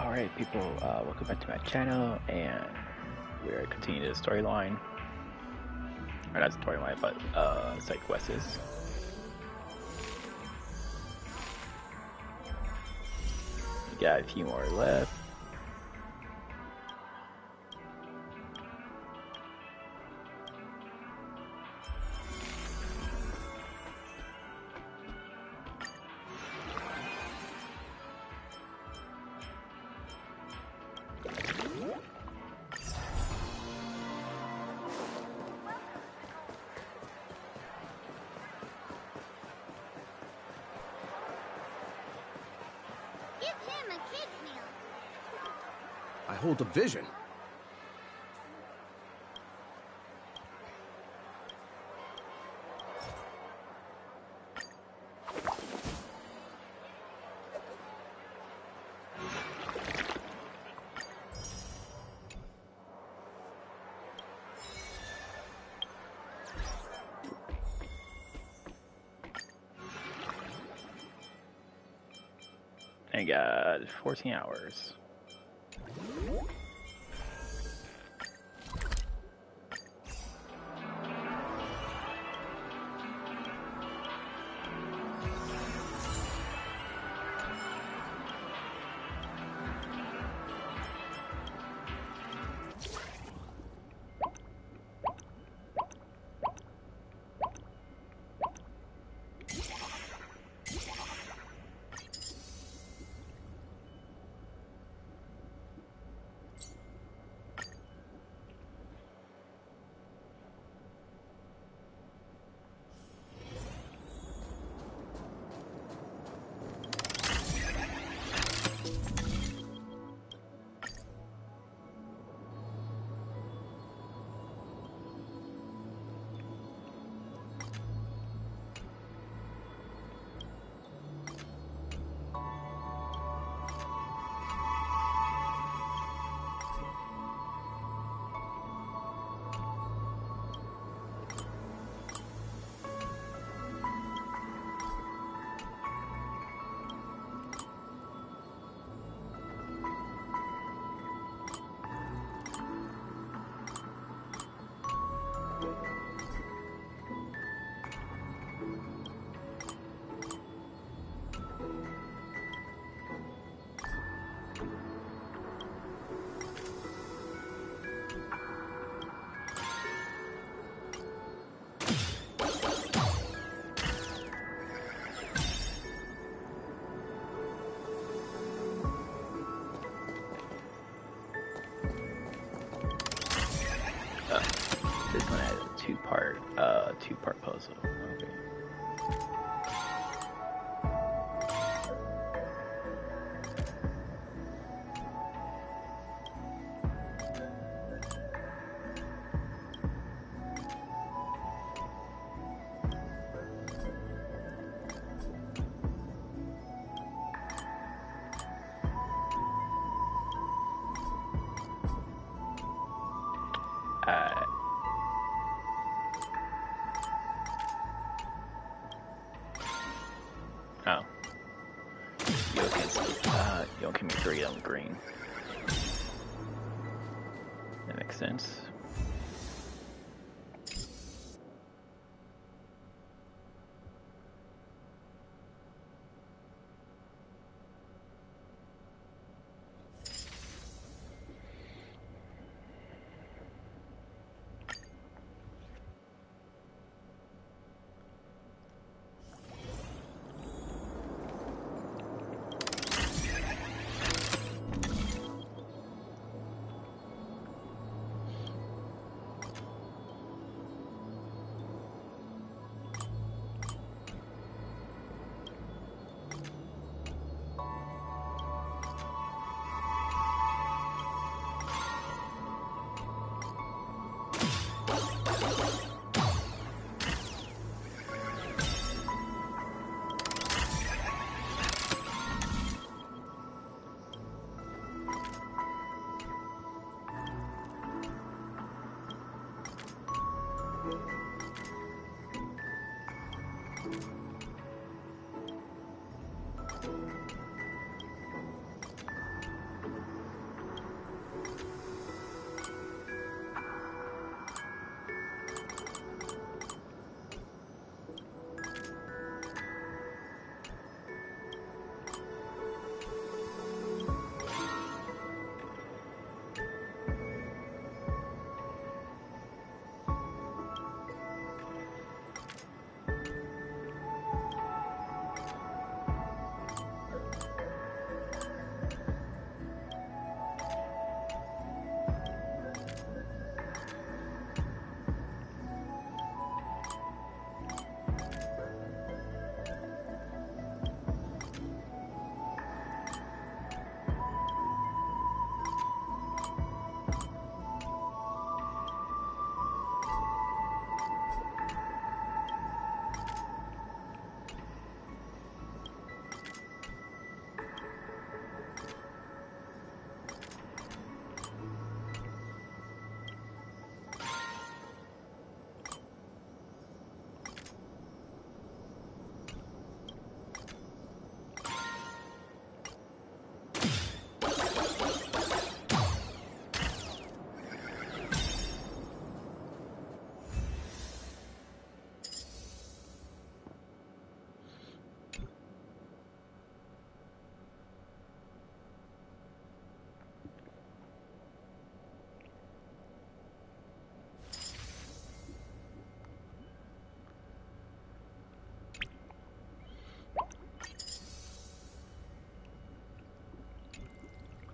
Alright people, welcome back to my channel, and we're continuing the storyline. Or not storyline, but side quests. We got a few more left. I hold a vision. I got 14 hours. This one has a two-part puzzle. Okay. Oh. You don't give me 3 on green. That makes sense.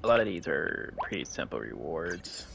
A lot of these are pretty simple rewards.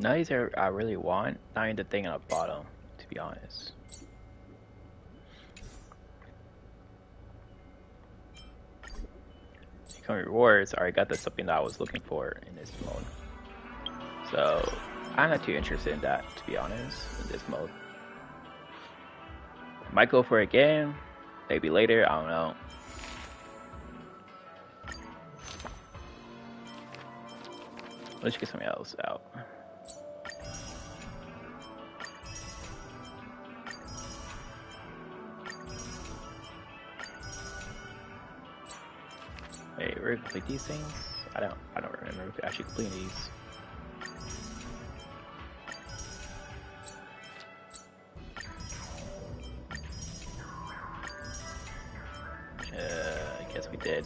None of these are I really want. Not even the thing on the bottom, to be honest. Become rewards. I already got the something that I was looking for in this mode. So I'm not too interested in that, to be honest, in this mode. Might go for it again, maybe later. I don't know. Let's get something else out. Wait, we're gonna complete these things? I don't remember actually completing these. I guess we did.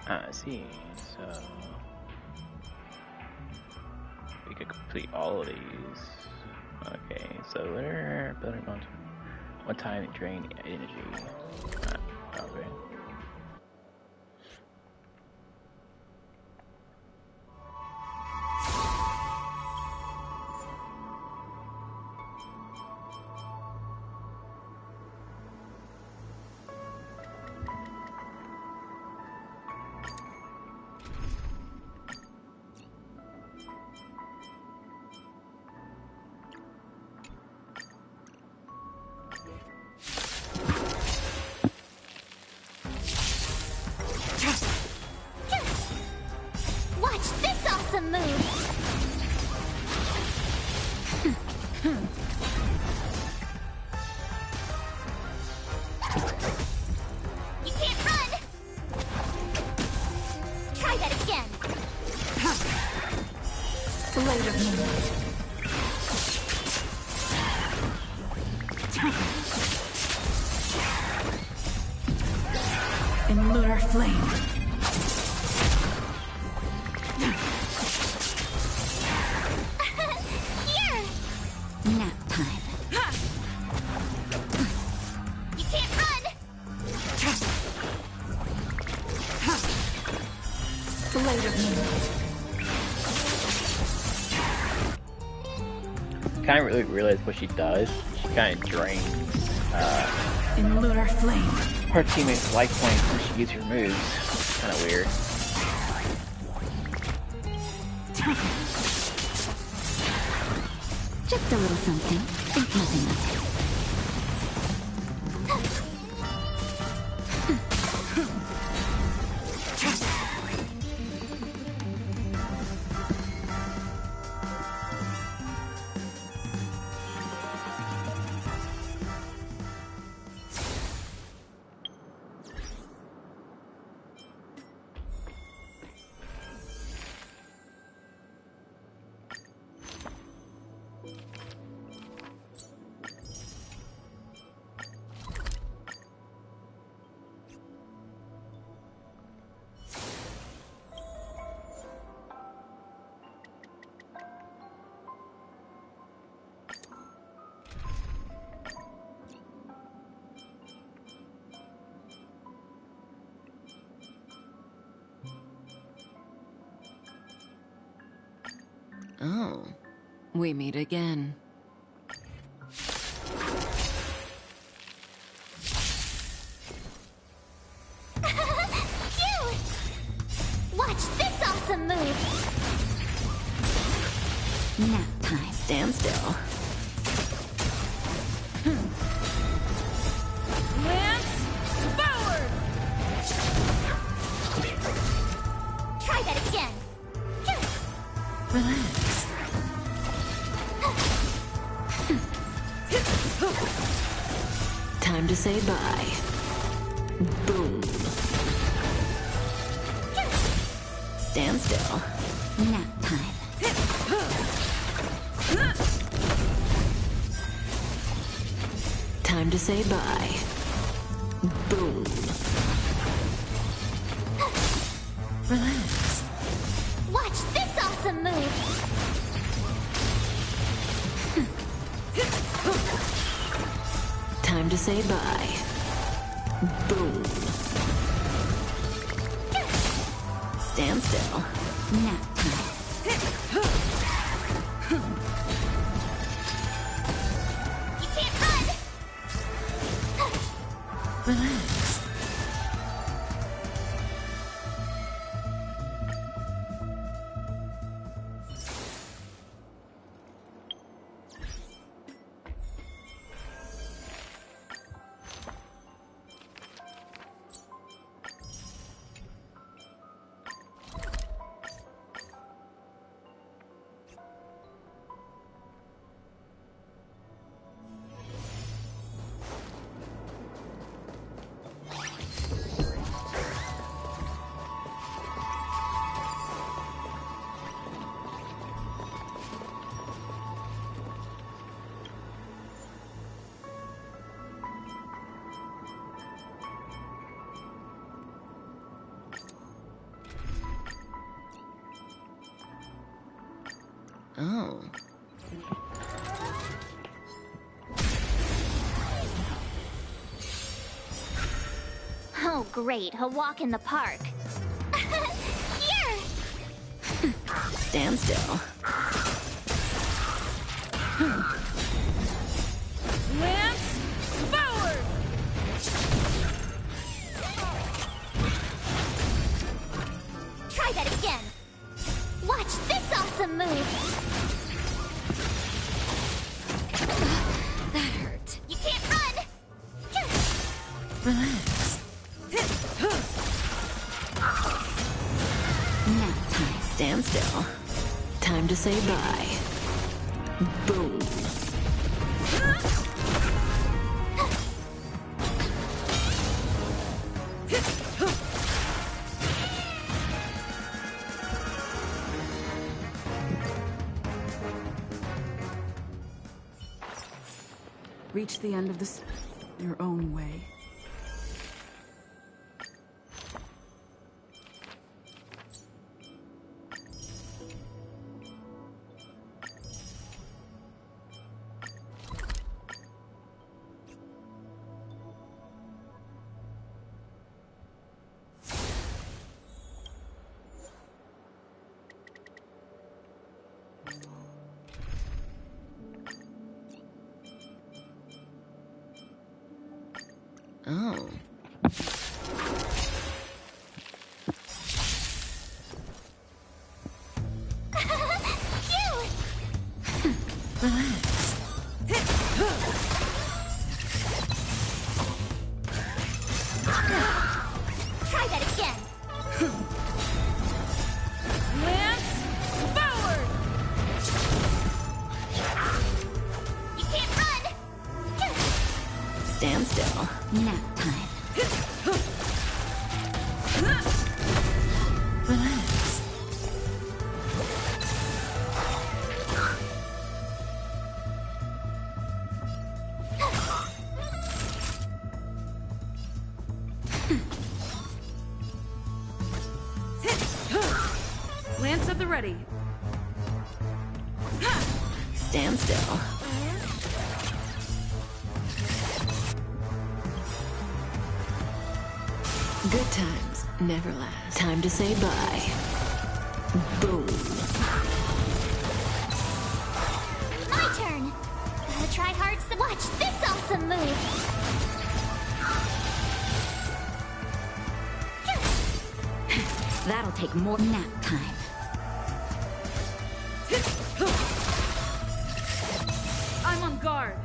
I see. So we could complete all of these. Okay, so we're building on one time drain energy. Okay. In lunar flame. Here! Nap time. You can't run! Blade of moonlight. Kind of really realize what she does. She kind of drains In lunar flame. her teammates' life points when she uses her moves. Kind of weird. Just a little something. Think nothing of it. Oh, we meet again. Cute! Watch this awesome move! Nap time. Stand still. Lance forward! Try that again! Relax. to say bye. Boom. Stand still. Nap time. Time to say bye. Boom. Relax. Watch this awesome move! Time to say bye. Boom. Stand still. Nap time. You can't run! Relax. Oh. Oh, great. A walk in the park. Here! Stand still. Lance forward! Try that again. Watch this awesome move! That hurt. You can't run! Relax. Nap time. Stand still. Time to say bye. Boom. Reach the end of this your own way. Oh. Phew! Relax. Try that again. Lance forward! You can't run! Stand still. Nap time. Relax. Lance at the ready. Stand still. Good times never last. Time to say bye. Boom. My turn. Gotta try hard. Watch this awesome move. That'll take more nap time. I'm on guard.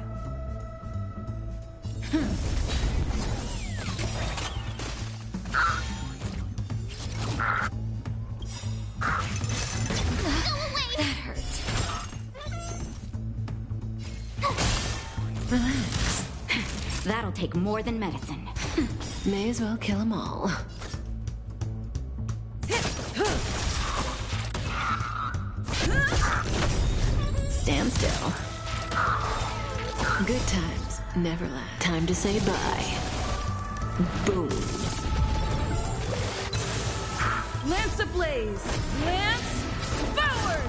That hurt. Relax. That'll take more than medicine. May as well kill them all. Stand still. Good times never last. Time to say bye. Boom. Lance ablaze! Lance forward!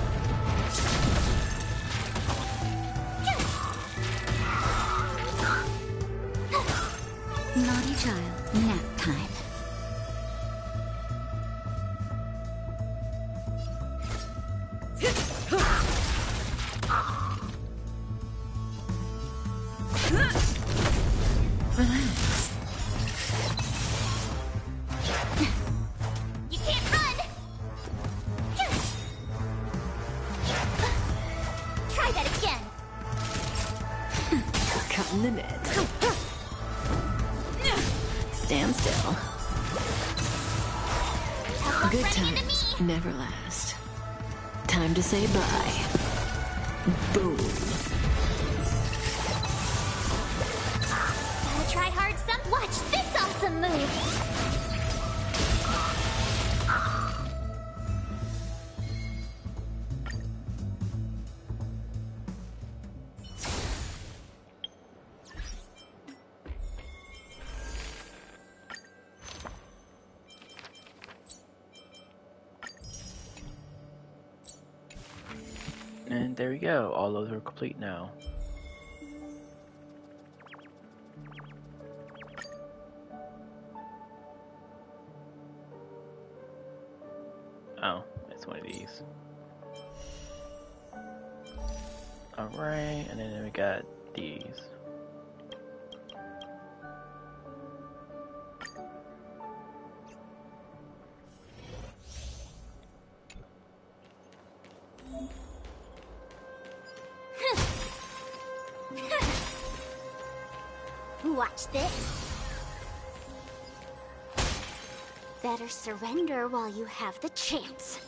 Naughty child, nap time. Relax. You can't run! Try that again. Caught in the net. Stand still. Tough luck Good running into times me. never last. Time to say bye. Boom. Gotta try hard some. Watch this awesome move. And there we go. All those are complete now. Oh, it's one of these. Alright, and then we got these. Watch this. Better surrender while you have the chance.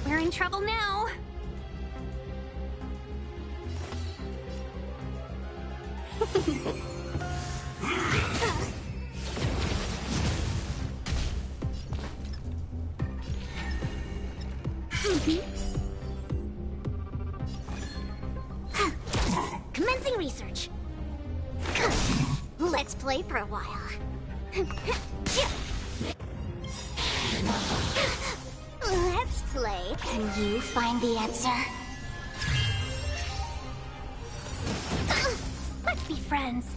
We're in trouble now. Commencing research. Let's play for a while. Let's play. Can you find the answer? Let's be friends.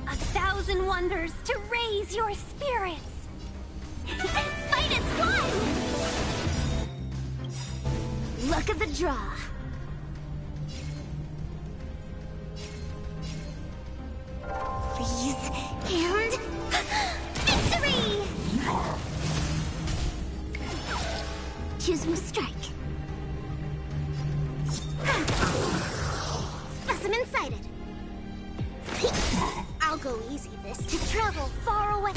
A thousand wonders to raise your spirits. -1! Luck of the draw. Freeze and victory! Choosing strike. Specimen sighted. I'll go easy this to travel far away.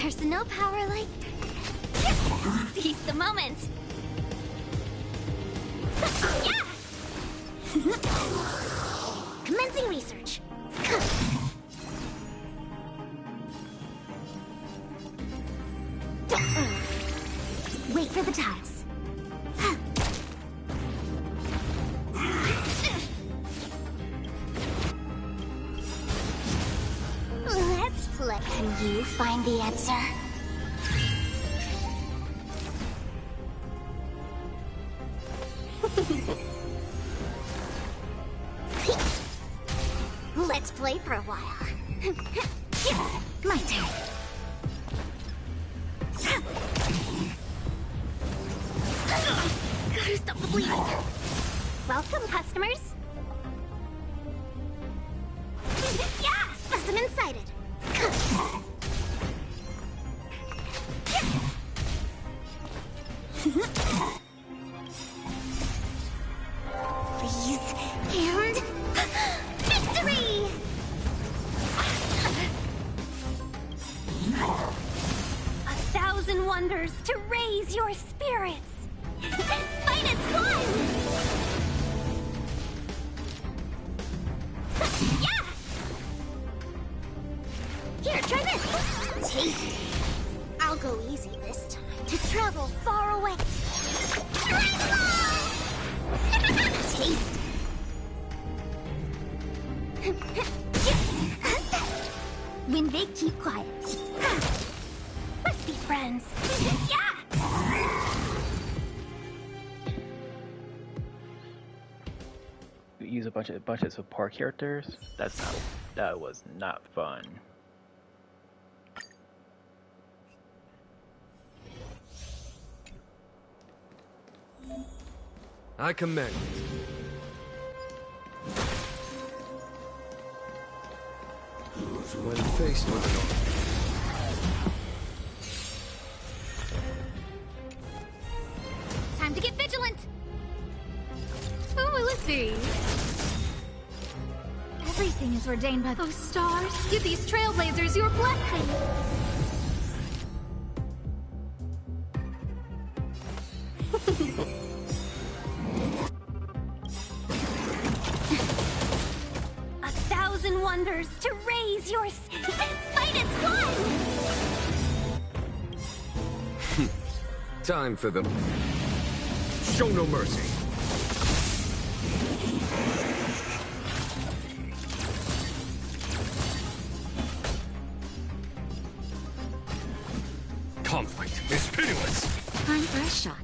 There's no power like... Seize the moment! Yeah! Commencing research. Wait for the tiles. Let's play. Can you find the answer? Let's play for a while. My turn. Gotta stop the bleeding. Welcome, customers. Yeah! Specimen sighted. Freeze and... spirits! Fight as one! Yeah! Here, try this! Tasty! I'll go easy this time to travel far away. Tasty! When they keep quiet. Let's be friends. Yeah! Use a bunch of support characters. That was not fun. I commend it. When faced with an Time to get vigilant! Who will it be? Everything is ordained by those stars. Give these trailblazers your blessing! A thousand wonders to raise your fight as one! time for the... Show no mercy. Conflict is pitiless. Time for a shot.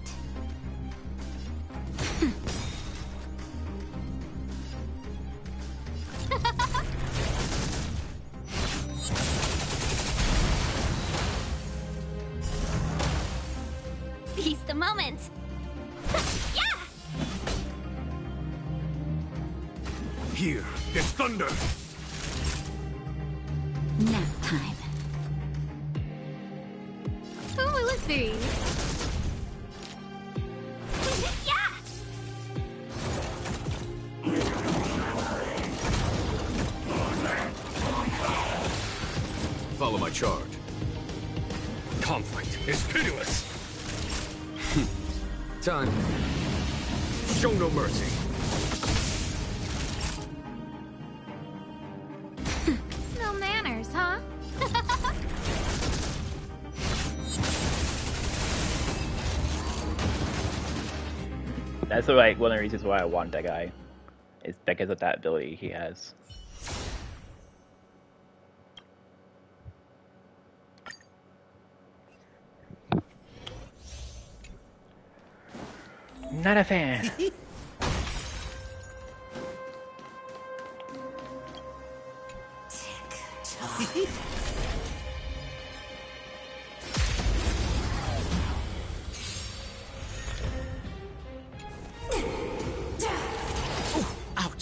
Seize the moment! Yeah! Here is thunder. Nap time. Who will it be? Yeah! Follow my charge. Conflict is pitiless. Time. Show no mercy. No manners, huh? That's like one of the reasons why I want that guy. Is because of that ability he has. Not a fan.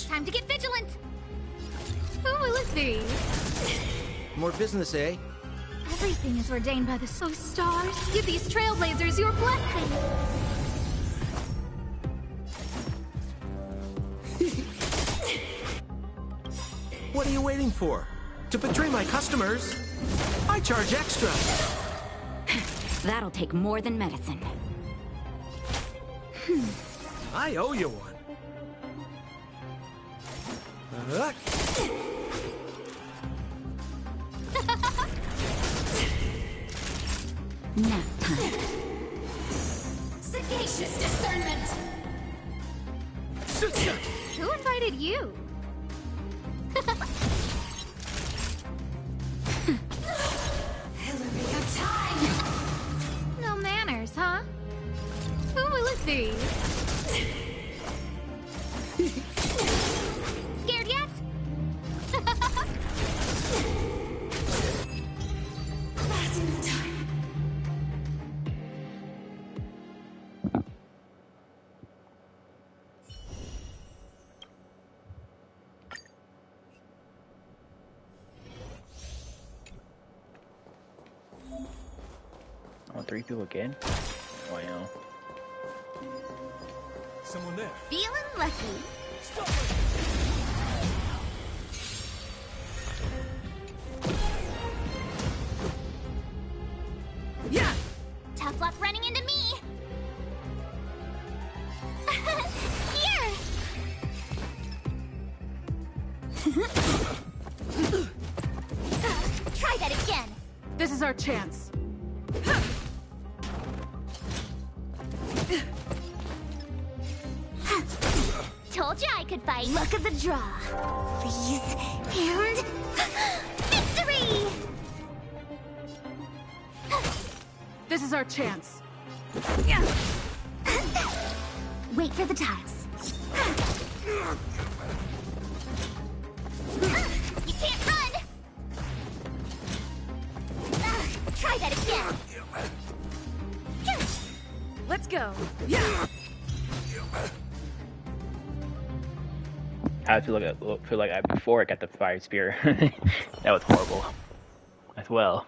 Time to get vigilant! Who will it be? More business, eh? Everything is ordained by the stars. Give these trailblazers your blessing. What are you waiting for? To betray my customers? I charge extra. That'll take more than medicine. I owe you one. Nap time. Sagacious discernment! Who invited you? No manners, huh? Who will it be? Scared yet? Passing time. Oh, 3 people again? Wow. Someone there. Feeling lucky. Yeah! Tough luck running into me. Try that again. This is our chance. Told you I could fight. Look at the draw. Please. And... victory! This is our chance. Wait for the tiles. You can't run! Try that again. Let's go. How to feel like before I got the fire spear. That was horrible. As well.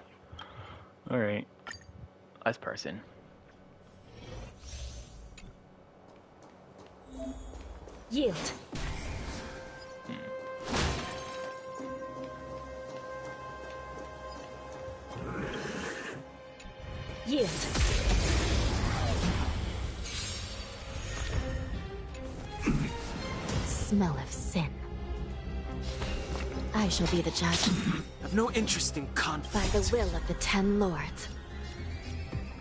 Alright. Last person. Yield. Yield. Smell of sin. I shall be the judge I've no interest in by conflict. the will of the 10 lords.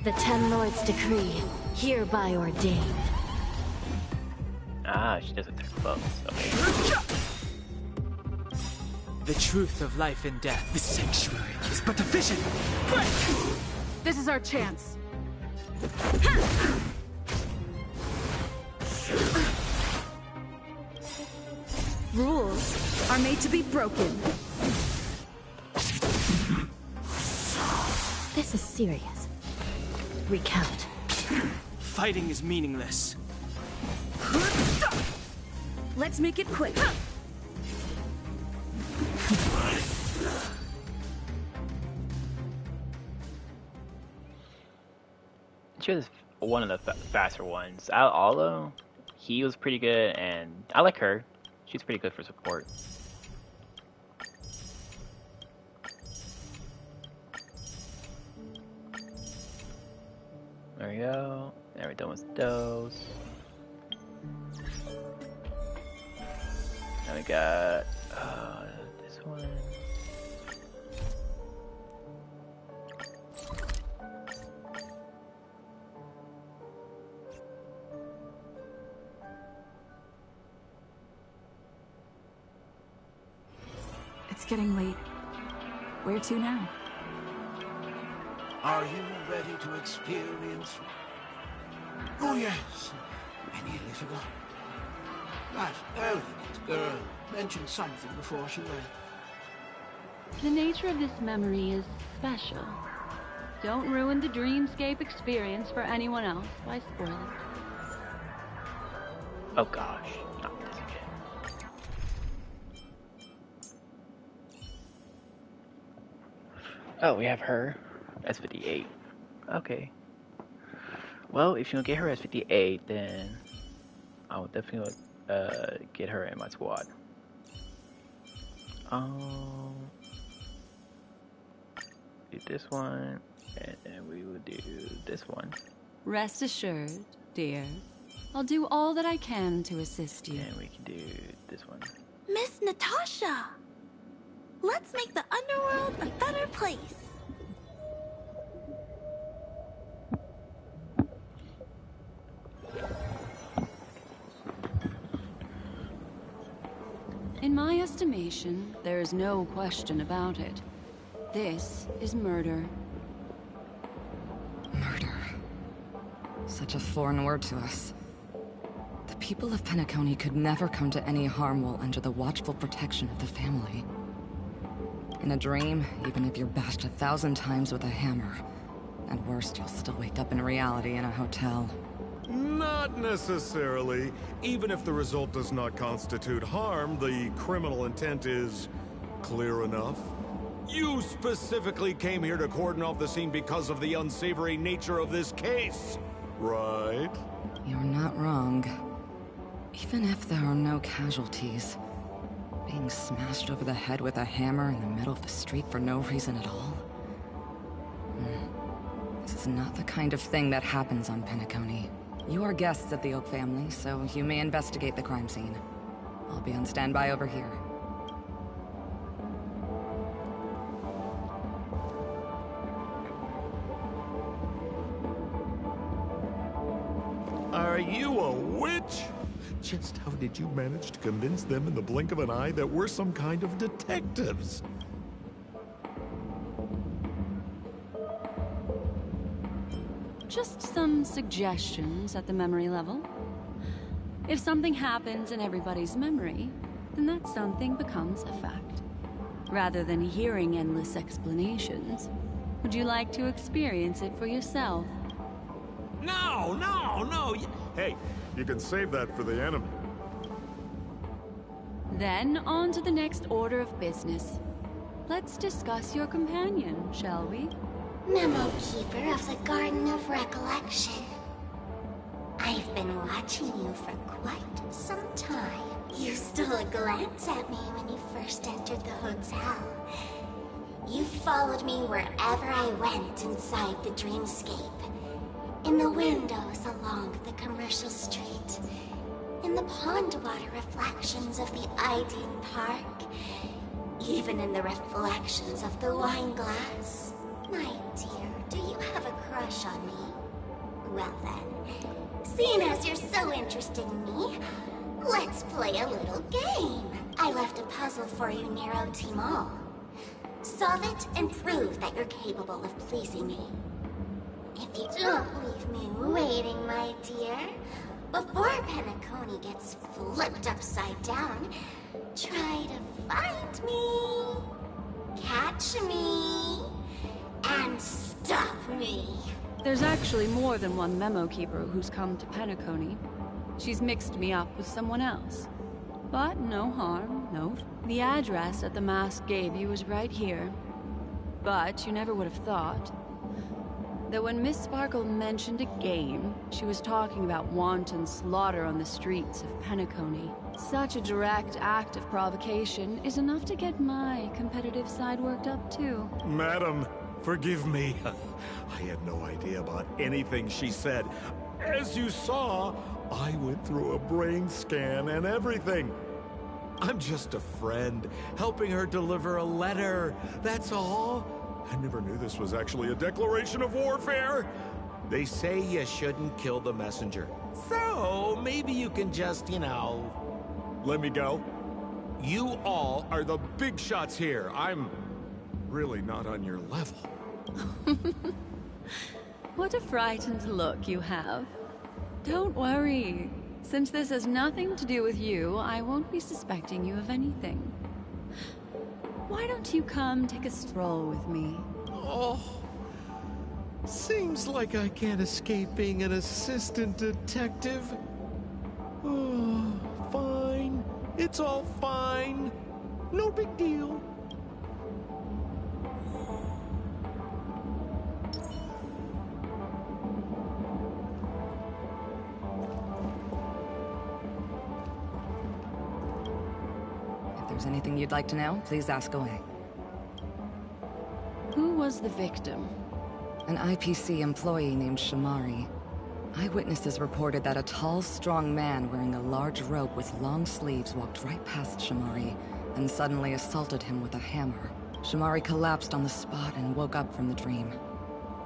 The 10 lords decree, hereby ordained. Ah, she doesn't take both. Okay. The truth of life and death. The sanctuary is but a vision. This is our chance. Rules are made to be broken. This is serious. Recount. Fighting is meaningless. Let's make it quick. She was one of the faster ones. Although he was pretty good, and I like her. She's pretty good for support. There we go. There we're done with those. Now we got this one. It's getting late. Where to now? Are you ready to experience? Oh yes, I nearly forgot. That elegant girl mentioned something before she went. The nature of this memory is special. Don't ruin the dreamscape experience for anyone else by spoiling it. Oh gosh, not this again. Oh, we have her. S58. Okay. Well, if you don't get her S58, then I will definitely get her in my squad. Do this one, and then we will do this one. Rest assured, dear. I'll do all that I can to assist you. And we can do this one. Miss Natasha! Let's make the underworld a better place. In my estimation, there is no question about it. This is murder. Murder. Such a foreign word to us. The people of Penacony could never come to any harm while under the watchful protection of the family. In a dream, even if you're bashed 1,000 times with a hammer, at worst, you'll still wake up in reality in a hotel. Not necessarily. Even if the result does not constitute harm, the criminal intent is clear enough. You specifically came here to cordon off the scene because of the unsavory nature of this case, right? You're not wrong. Even if there are no casualties, being smashed over the head with a hammer in the middle of the street for no reason at all? This is not the kind of thing that happens on Penacony. You are guests of the Oak family, so you may investigate the crime scene. I'll be on standby over here. Are you a witch? Just how did you manage to convince them in the blink of an eye that we're some kind of detectives? Just some suggestions at the memory level. If something happens in everybody's memory, then that something becomes a fact. Rather than hearing endless explanations, would you like to experience it for yourself? No, no, no! Hey, you can save that for the enemy. Then, on to the next order of business. Let's discuss your companion, shall we? Memo Keeper of the Garden of Recollection. I've been watching you for quite some time. You stole a glance at me when you first entered the hotel. You followed me wherever I went inside the dreamscape. In the windows along the commercial street. In the pond water reflections of the Ideen Park. Even in the reflections of the wine glass. My dear, do you have a crush on me? Well then, seeing as you're so interested in me, let's play a little game. I left a puzzle for you near OT Mall. Solve it and prove that you're capable of pleasing me. If you don't leave me waiting, my dear, before Penacony gets flipped upside down, try to find me, catch me, and stop me. There's actually more than one Memo Keeper who's come to Penacony. She's mixed me up with someone else. But no harm, no. The address that the mask gave you is right here. But you never would have thought that when Miss Sparkle mentioned a game, she was talking about wanton slaughter on the streets of Penacony. Such a direct act of provocation is enough to get my competitive side worked up too. Madam, forgive me. I had no idea about anything she said. As you saw, I went through a brain scan and everything. I'm just a friend, helping her deliver a letter, that's all. I never knew this was actually a declaration of warfare. They say you shouldn't kill the messenger. So, maybe you can just, let me go. You all are the big shots here. I'm really not on your level. What a frightened look you have. Don't worry. Since this has nothing to do with you, I won't be suspecting you of anything. Why don't you come take a stroll with me? Oh, seems like I can't escape being an assistant detective. Oh, fine. It's all fine. No big deal. If there's anything you'd like to know, please ask away. Who was the victim? An IPC employee named Shamari. Eyewitnesses reported that a tall, strong man wearing a large robe with long sleeves walked right past Shamari and suddenly assaulted him with a hammer. Shamari collapsed on the spot and woke up from the dream.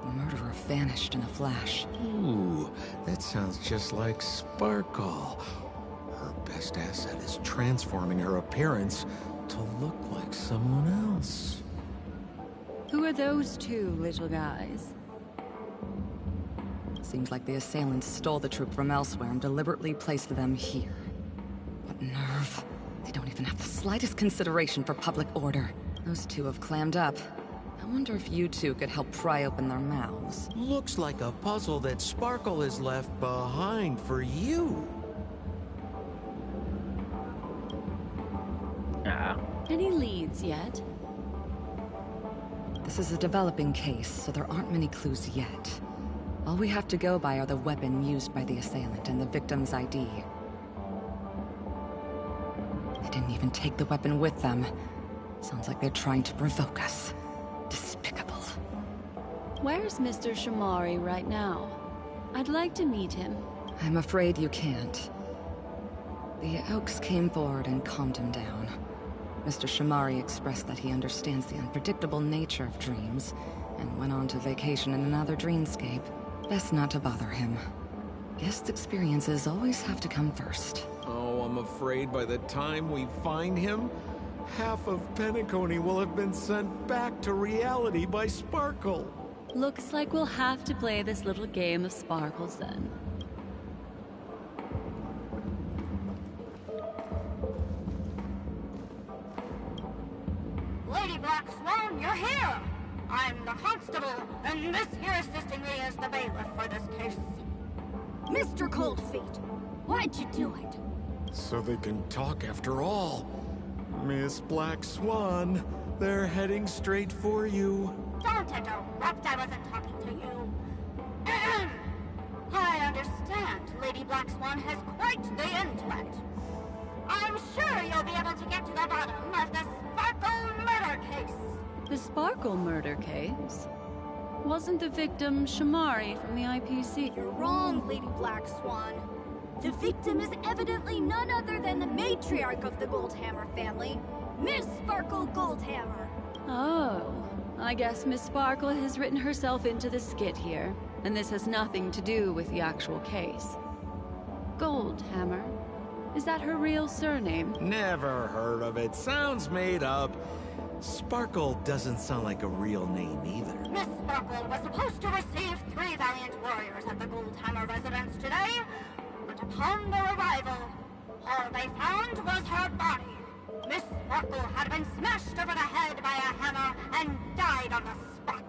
The murderer vanished in a flash. Ooh, that sounds just like Sparkle. Her best asset is transforming her appearance to look like someone else. Who are those two little guys? Seems like the assailants stole the troop from elsewhere and deliberately placed them here. What nerve. They don't even have the slightest consideration for public order. Those two have clammed up. I wonder if you two could help pry open their mouths. Looks like a puzzle that Sparkle has left behind for you. Any leads yet? This is a developing case, so there aren't many clues yet. All we have to go by are the weapon used by the assailant and the victim's ID. They didn't even take the weapon with them. Sounds like they're trying to provoke us. Despicable. Where's Mr. Shamari right now? I'd like to meet him. I'm afraid you can't. The Oaks came forward and calmed him down. Mr. Shamari expressed that he understands the unpredictable nature of dreams, and went on to vacation in another dreamscape. Best not to bother him. Guest experiences always have to come first. Oh, I'm afraid by the time we find him, half of Penacony will have been sent back to reality by Sparkle. Looks like we'll have to play this little game of sparkles then. Lady Black Swan, you're here! I'm the constable, and this here assisting me is the bailiff for this case. Mr. Coldfeet, why'd you do it? So they can talk after all. Miss Black Swan, they're heading straight for you. Don't interrupt, I wasn't talking to you. I understand Lady Black Swan has quite the intellect. I'm sure you'll be able to get to the bottom of the Sparkle murder case. The Sparkle murder case? Wasn't the victim Shamari from the IPC? You're wrong, Lady Black Swan. The victim is evidently none other than the matriarch of the Goldhammer family, Miss Sparkle Goldhammer. Oh, I guess Miss Sparkle has written herself into the skit here, and this has nothing to do with the actual case. Goldhammer? Is that her real surname? Never heard of it. Sounds made up. Sparkle doesn't sound like a real name either. Miss Sparkle was supposed to receive 3 valiant warriors at the Goldhammer residence today, but upon their arrival, all they found was her body. Miss Sparkle had been smashed over the head by a hammer and died on the spot.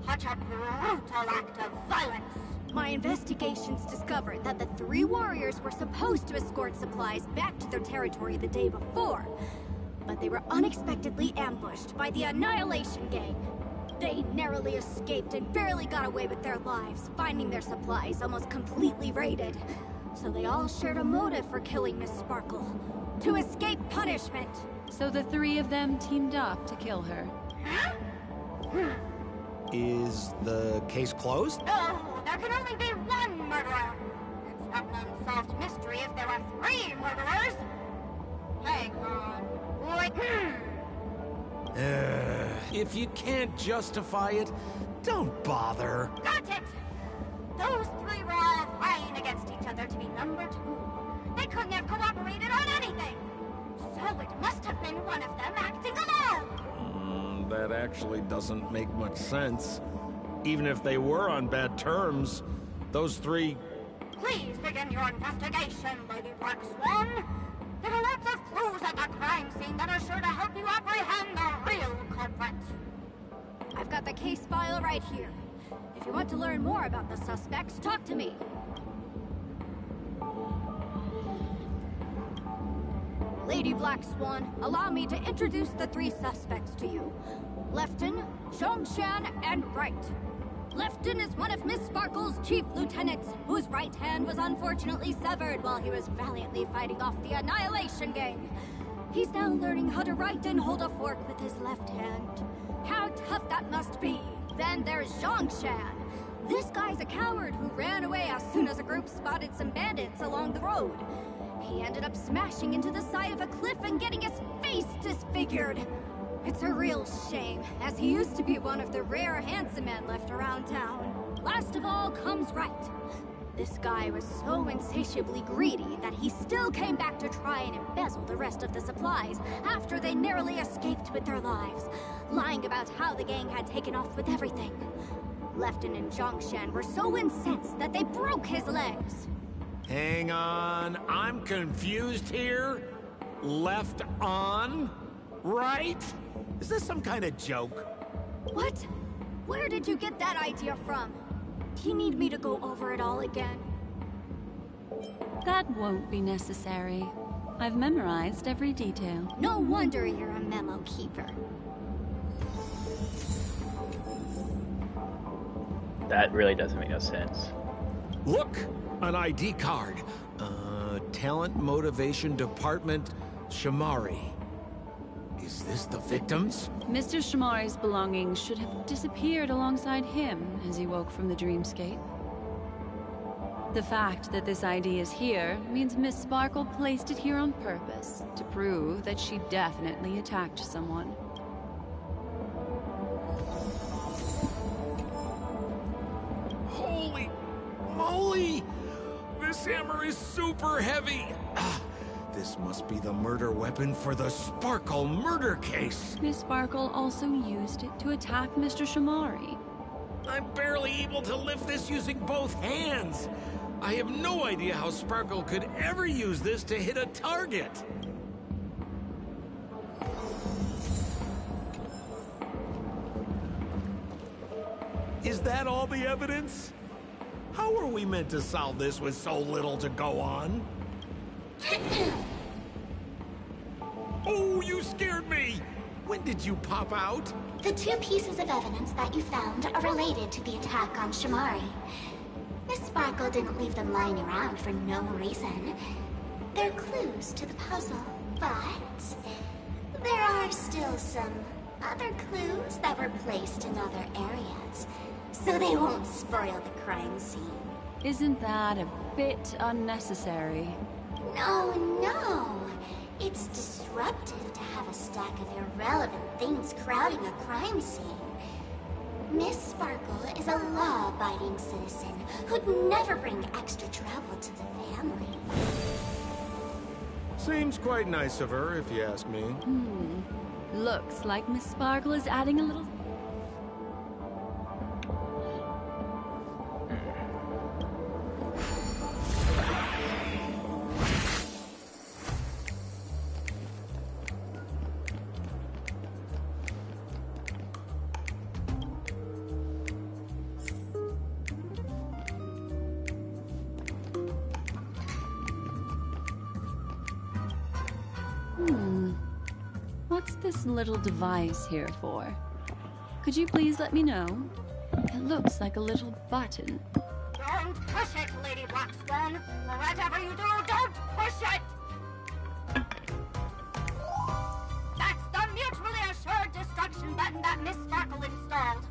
Such a brutal act of violence. My investigations discovered that the 3 warriors were supposed to escort supplies back to their territory the day before, but they were unexpectedly ambushed by the Annihilation Gang. They narrowly escaped and barely got away with their lives, finding their supplies almost completely raided. So they all shared a motive for killing Miss Sparkle, to escape punishment. So the 3 of them teamed up to kill her. Is the case closed? No, there can only be 1 murderer. It's not an unsolved mystery if there are 3 murderers. Hang on. Wait. If you can't justify it, don't bother. Got it! Those 3 were all vying against each other to be number 2. They couldn't have cooperated on anything. So it must have been one of them acting alone. That actually doesn't make much sense. Even if they were on bad terms, those 3... Please begin your investigation, Lady Black Swan. There are lots of clues at the crime scene that are sure to help you apprehend the real culprit. I've got the case file right here. If you want to learn more about the suspects, talk to me. Lady Black Swan, allow me to introduce the 3 suspects to you. Lefton, Zhongshan, and Wright. Lefton is one of Miss Sparkle's chief lieutenants, whose right hand was unfortunately severed while he was valiantly fighting off the Annihilation Gang. He's now learning how to write and hold a fork with his left hand. How tough that must be. Then there's Zhongshan. This guy's a coward who ran away as soon as a group spotted some bandits along the road. He ended up smashing into the side of a cliff and getting his face disfigured. It's a real shame, as he used to be one of the rare handsome men left around town. Last of all comes Wright. This guy was so insatiably greedy that he still came back to try and embezzle the rest of the supplies after they narrowly escaped with their lives, lying about how the gang had taken off with everything. Lefton and Zhongshan were so incensed that they broke his legs. Hang on, I'm confused here. Left on? Right? Is this some kind of joke? What? Where did you get that idea from? Do you need me to go over it all again? That won't be necessary. I've memorized every detail. No wonder you're a memo keeper. That really doesn't make no sense. Look! An ID card. Talent Motivation Department, Shamari. Is this the victims? Mr. Shamari's belongings should have disappeared alongside him as he woke from the dreamscape. The fact that this ID is here means Miss Sparkle placed it here on purpose to prove that she definitely attacked someone. Holy moly! hammer is super heavy. This must be the murder weapon for the Sparkle murder case. Miss Sparkle also used it to attack Mr. Shamari. I'm barely able to lift this using both hands. I have no idea how Sparkle could ever use this to hit a target. Is that all the evidence? How are we meant to solve this with so little to go on? Oh, you scared me! When did you pop out? The two pieces of evidence that you found are related to the attack on Shamari. Miss Sparkle didn't leave them lying around for no reason. They're clues to the puzzle, but there are still some other clues that were placed in other areas, so they won't spoil the crime scene. Isn't that a bit unnecessary? No. It's disruptive to have a stack of irrelevant things crowding a crime scene. Miss Sparkle is a law-abiding citizen who'd never bring extra trouble to the family. Seems quite nice of her, if you ask me. Looks like Miss Sparkle is adding a little... What's this little device here for? Could you please let me know? It looks like a little button. Don't push it, Lady Black Swan. Whatever you do, don't push it! That's the mutually assured destruction button that Miss Sparkle installed.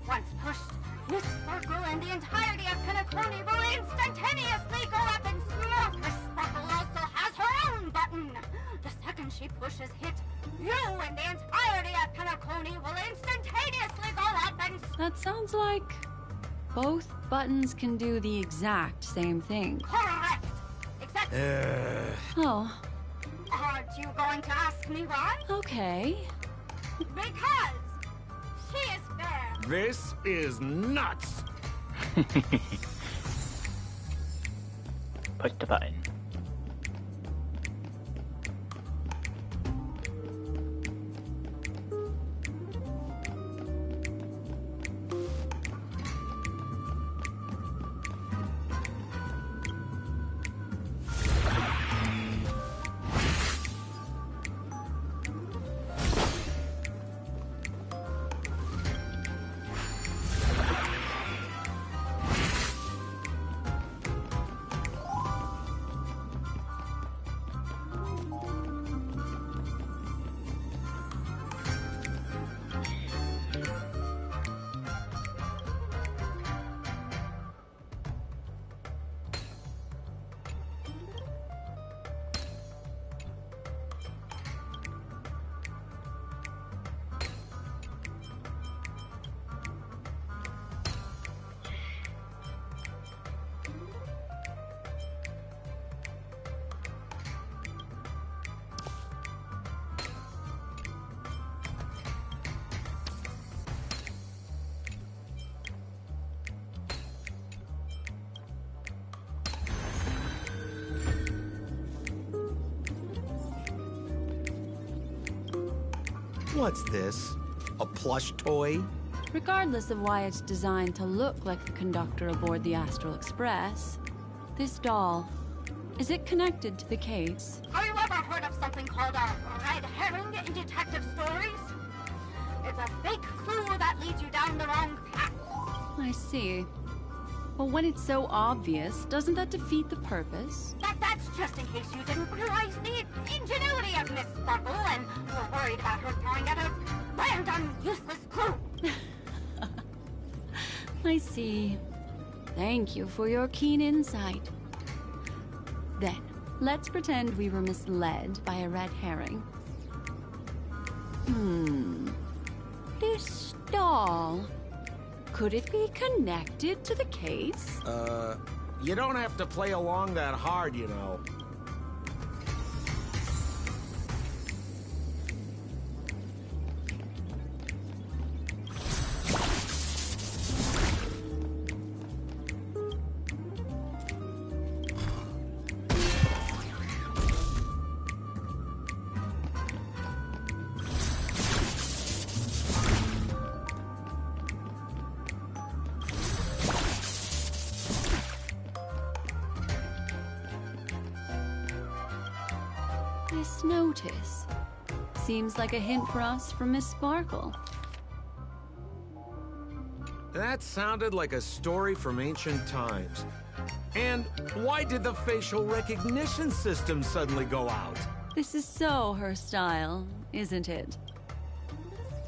Once pushed, Miss Sparkle and the entirety of Penacony will instantaneously go up in smoke. Miss Sparkle also has her own button. The second she pushes hit, you and the entirety of Penacony will instantaneously go up and... That sounds like both buttons can do the exact same thing. Correct! Except... Oh, Aren't you going to ask me why? okay. Because she is fair. This is nuts! Push the button. What's this? A plush toy? Regardless of why it's designed to look like the conductor aboard the Astral Express, this doll, is it connected to the case? Have you ever heard of something called a red herring in detective stories? It's a fake clue that leads you down the wrong path. I see. But when it's so obvious, doesn't that defeat the purpose? That's just in case you didn't realize the ingenuity of Miss Sparkle and were worried about her throwing out a random, useless clue. I see. Thank you for your keen insight. Then, let's pretend we were misled by a red herring. This doll, could it be connected to the case? You don't have to play along that hard, you know. This notice seems like a hint for us from Miss Sparkle. That sounded like a story from ancient times. And why did the facial recognition system suddenly go out? This is so her style, isn't it?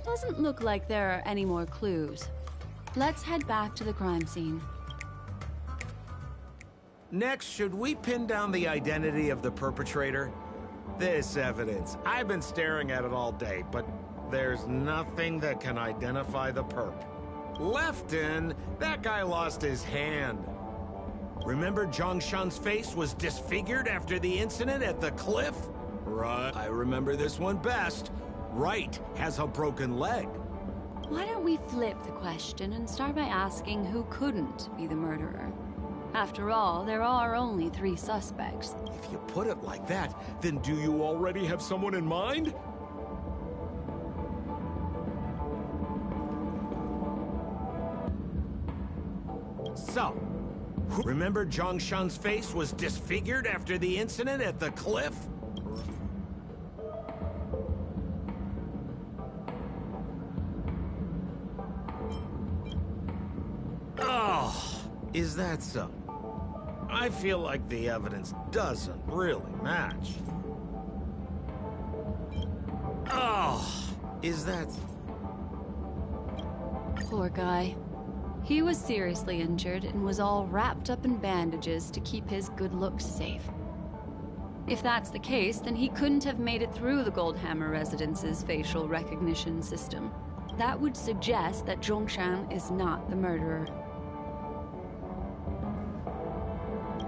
Doesn't look like there are any more clues. Let's head back to the crime scene. Next, should we pin down the identity of the perpetrator? This evidence, I've been staring at it all day, but there's nothing that can identify the perp. Lefton, that guy lost his hand. Remember Zhongshan's face was disfigured after the incident at the cliff? Right, I remember this one best. Right has a broken leg. Why don't we flip the question and start by asking who couldn't be the murderer? After all, there are only 3 suspects. If you put it like that, then do you already have someone in mind? So, remember Zhongshan's face was disfigured after the incident at the cliff? Oh, is that so? I feel like the evidence doesn't really match. Oh, is that... Poor guy. He was seriously injured and was all wrapped up in bandages to keep his good looks safe. If that's the case, then he couldn't have made it through the Goldhammer Residence's facial recognition system. That would suggest that Zhongshan is not the murderer.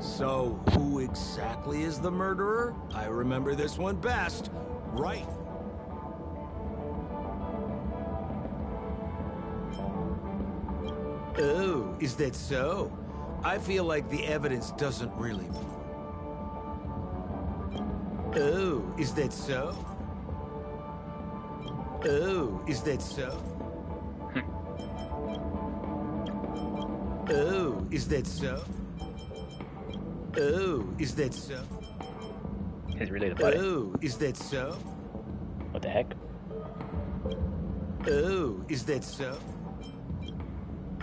So, who exactly is the murderer? I remember this one best. Right. Oh, is that so? I feel like the evidence doesn't really... Oh, is that so? Oh, is that so? Oh, is that so? Oh, is that so? He's related about it. Oh, is that so? What the heck? Oh, is that so?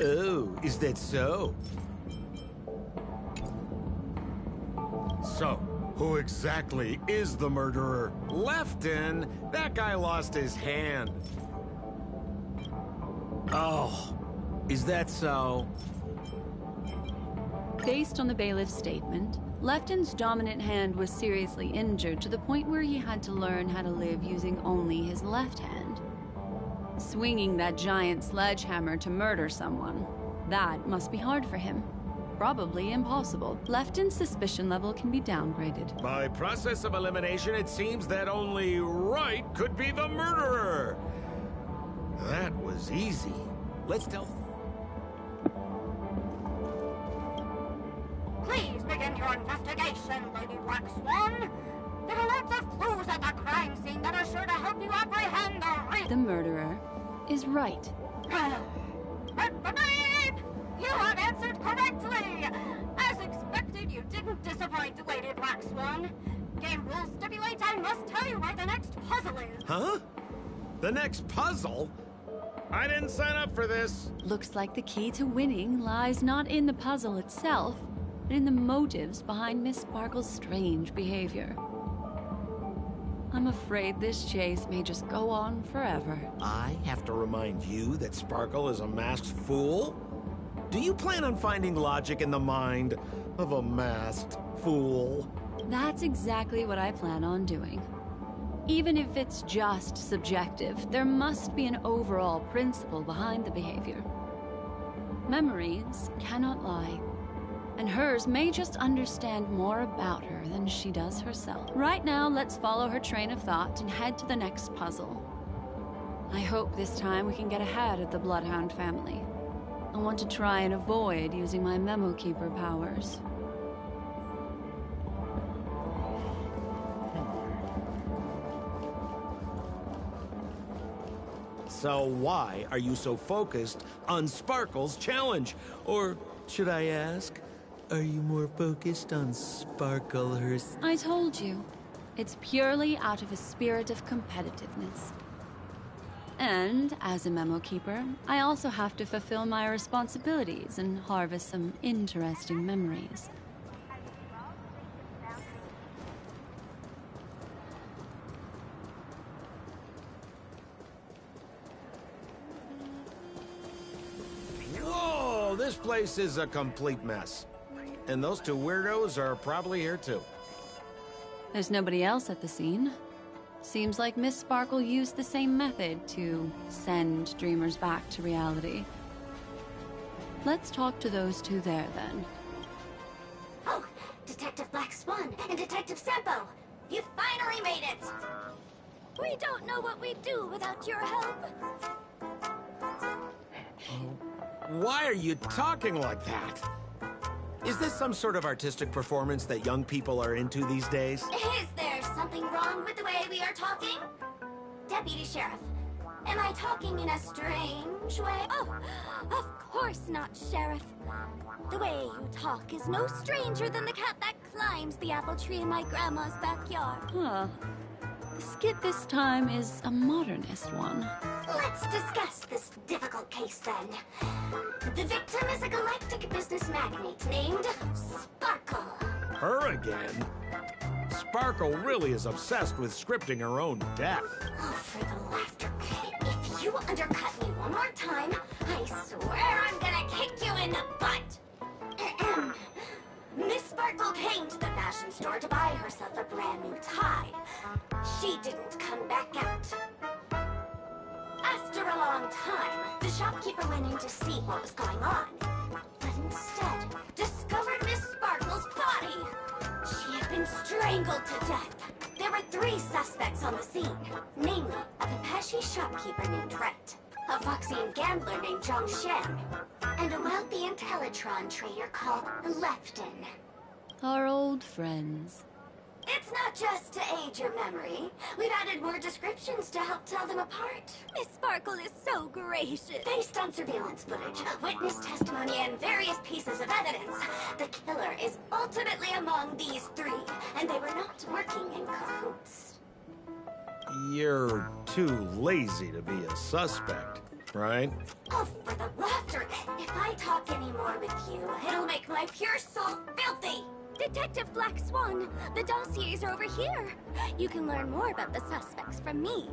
Oh, is that so? So, who exactly is the murderer? Lefton, that guy lost his hand. Oh, is that so? Based on the bailiff's statement, Lefton's dominant hand was seriously injured to the point where he had to learn how to live using only his left hand. Swinging that giant sledgehammer to murder someone, that must be hard for him. Probably impossible. Lefton's suspicion level can be downgraded. By process of elimination, it seems that only Wright could be the murderer. That was easy. Let's tell... Please begin your investigation, Lady Black Swan. There are lots of clues at the crime scene that are sure to help you apprehend the murderer is Wright. Beep! You have answered correctly! As expected, you didn't disappoint, Lady Black Swan. Game rules stipulate I must tell you where the next puzzle is. Huh? The next puzzle? I didn't sign up for this. Looks like the key to winning lies not in the puzzle itself, but in the motives behind Miss Sparkle's strange behavior. I'm afraid this chase may just go on forever. I have to remind you that Sparkle is a masked fool? Do you plan on finding logic in the mind of a masked fool? That's exactly what I plan on doing. Even if it's just subjective, there must be an overall principle behind the behavior. Memories cannot lie. And hers may just understand more about her than she does herself. Right now, let's follow her train of thought and head to the next puzzle. I hope this time we can get ahead of the Bloodhound family. I want to try and avoid using my Memo Keeper powers. So why are you so focused on Sparkle's challenge? Or should I ask, are you more focused on Sparkle herself? I told you. It's purely out of a spirit of competitiveness. And, as a Memo Keeper, I also have to fulfill my responsibilities and harvest some interesting memories. Whoa, this place is a complete mess. And those two weirdos are probably here too. There's nobody else at the scene. Seems like Miss Sparkle used the same method to send dreamers back to reality. Let's talk to those two there, then. Oh, Detective Black Swan and Detective Sampo! You finally made it! We don't know what we'd do without your help. Why are you talking like that? Is this some sort of artistic performance that young people are into these days? Is there something wrong with the way we are talking? Deputy Sheriff, am I talking in a strange way? Oh, of course not, Sheriff. The way you talk is no stranger than the cat that climbs the apple tree in my grandma's backyard. Huh. The skit this time is a modernist one. Let's discuss this difficult case then. The victim is a galactic business magnate named Sparkle. Her again? Sparkle really is obsessed with scripting her own death. Oh, for the laughter. If you undercut me one more time, I swear I'm gonna kick you in the butt. Ahem. Miss Sparkle came to the fashion store to buy herself a brand new tie. She didn't come back out. After a long time, the shopkeeper went in to see what was going on, but instead discovered Miss Sparkle's body. She had been strangled to death. There were 3 suspects on the scene, namely a Pepeshi shopkeeper named Wright, a Voxian gambler named Zhang Shen, and a wealthy Intellitron trader called Lefton. Our old friends. It's not just to aid your memory. We've added more descriptions to help tell them apart. Miss Sparkle is so gracious. Based on surveillance footage, witness testimony, and various pieces of evidence, the killer is ultimately among these 3, and they were not working in cahoots. You're too lazy to be a suspect, right? Oh, for the laughter! If I talk any more with you, it'll make my pure soul filthy! Detective Black Swan, the dossiers are over here. You can learn more about the suspects from me.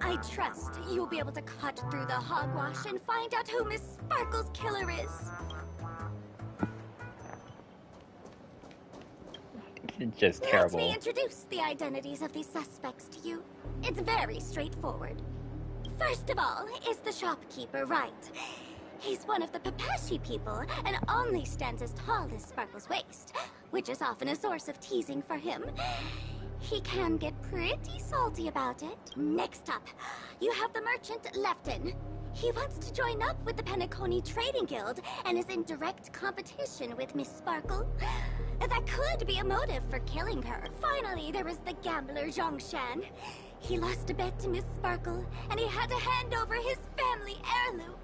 I trust you'll be able to cut through the hogwash and find out who Miss Sparkle's killer is. Just terrible. Let me introduce the identities of these suspects to you. It's very straightforward. First of all is the shopkeeper, Wright. He's one of the Pepeshi people and only stands as tall as Sparkle's waist, which is often a source of teasing for him. He can get pretty salty about it. Next up, you have the merchant Lefton. He wants to join up with the Penacony Trading Guild and is in direct competition with Miss Sparkle. That could be a motive for killing her. Finally, there is the gambler Zhang Shan. He lost a bet to Miss Sparkle, and he had to hand over his family heirloom.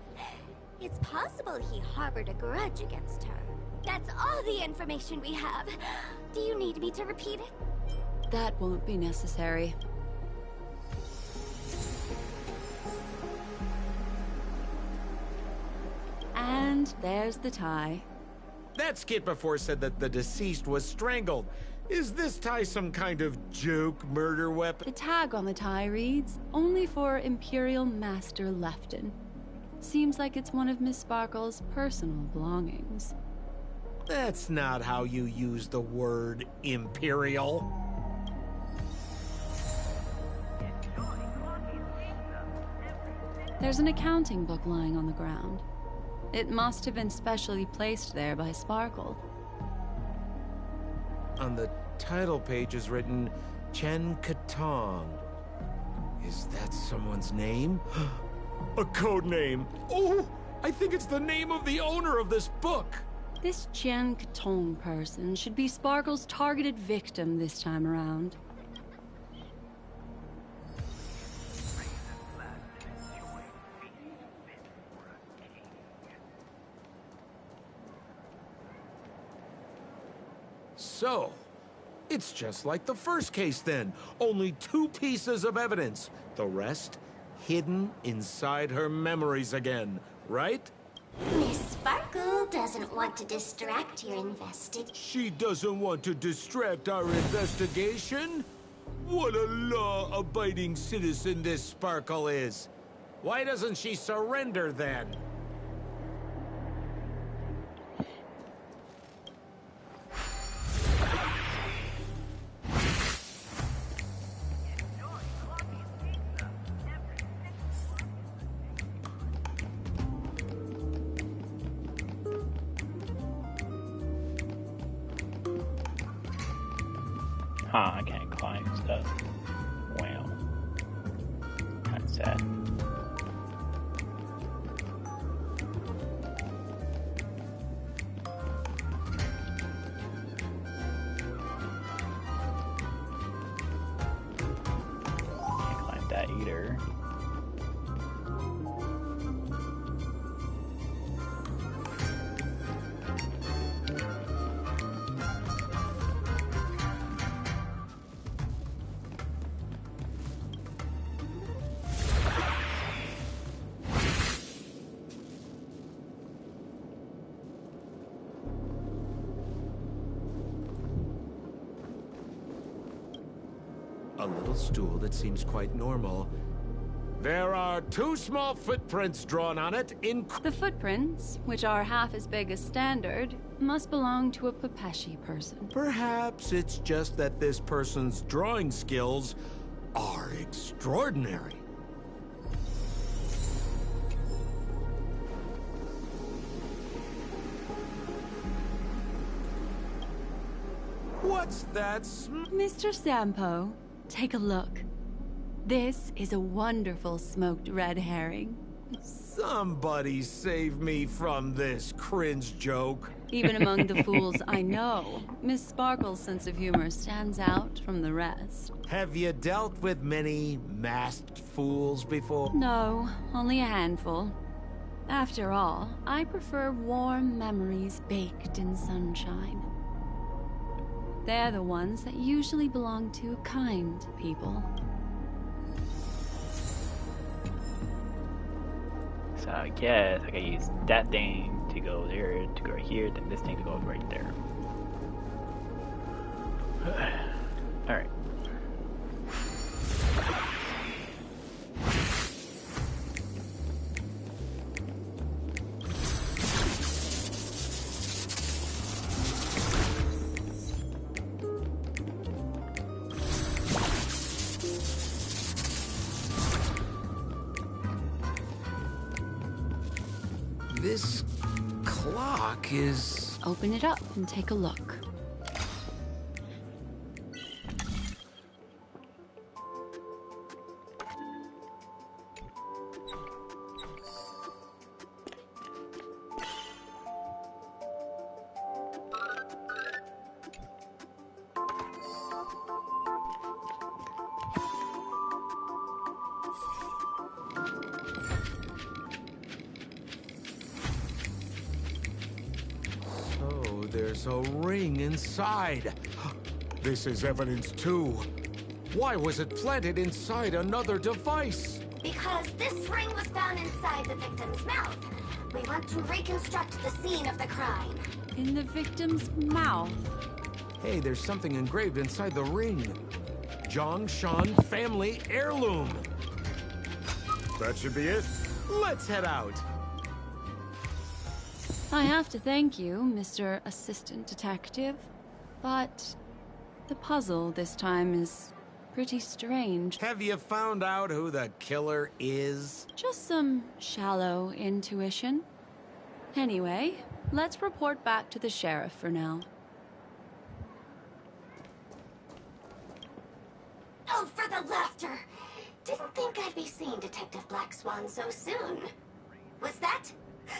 It's possible he harbored a grudge against her. That's all the information we have. Do you need me to repeat it? That won't be necessary. And there's the tie. That skit before said that the deceased was strangled. Is this tie some kind of joke murder weapon? The tag on the tie reads, "Only for Imperial Master Lefton." Seems like it's one of Miss Sparkle's personal belongings. That's not how you use the word imperial. There's an accounting book lying on the ground. It must have been specially placed there by Sparkle. On the title page is written Chen Katong. Is that someone's name? A code name. Oh, I think it's the name of the owner of this book. This Jian Katong person should be Sparkle's targeted victim this time around. So, it's just like the first case then. Only 2 pieces of evidence. The rest hidden inside her memories again, right? Miss Sparkle doesn't want to distract your investigation. She doesn't want to distract our investigation? What a law-abiding citizen this Sparkle is. Why doesn't she surrender then? Huh, I can't climb stuff. Wow. Kinda sad. Can't climb that either. A little stool that seems quite normal. There are 2 small footprints drawn on it in... The footprints, which are half as big as standard, must belong to a Pepeshi person. Perhaps it's just that this person's drawing skills are extraordinary. What's that Mr. Sampo, take a look. This is a wonderful smoked red herring. Somebody save me from this cringe joke. Even among the fools I know, Miss Sparkle's sense of humor stands out from the rest. Have you dealt with many masked fools before? No, only a handful. After all, I prefer warm memories baked in sunshine. They're the ones that usually belong to kind people. So I guess I can use that thing to go there, to go here, then this thing to go right there. Alright. This clock is... Open it up and take a look. There's a ring inside. This is evidence too. Why was it planted inside another device? Because this ring was found inside the victim's mouth. We want to reconstruct the scene of the crime. In the victim's mouth? Hey, there's something engraved inside the ring. Zhongshan family heirloom. That should be it. Let's head out. I have to thank you, Mr. Assistant Detective, but the puzzle this time is pretty strange. Have you found out who the killer is? Just some shallow intuition. Anyway, let's report back to the sheriff for now. Oh, for the laughter! Didn't think I'd be seeing Detective Black Swan so soon. Was that?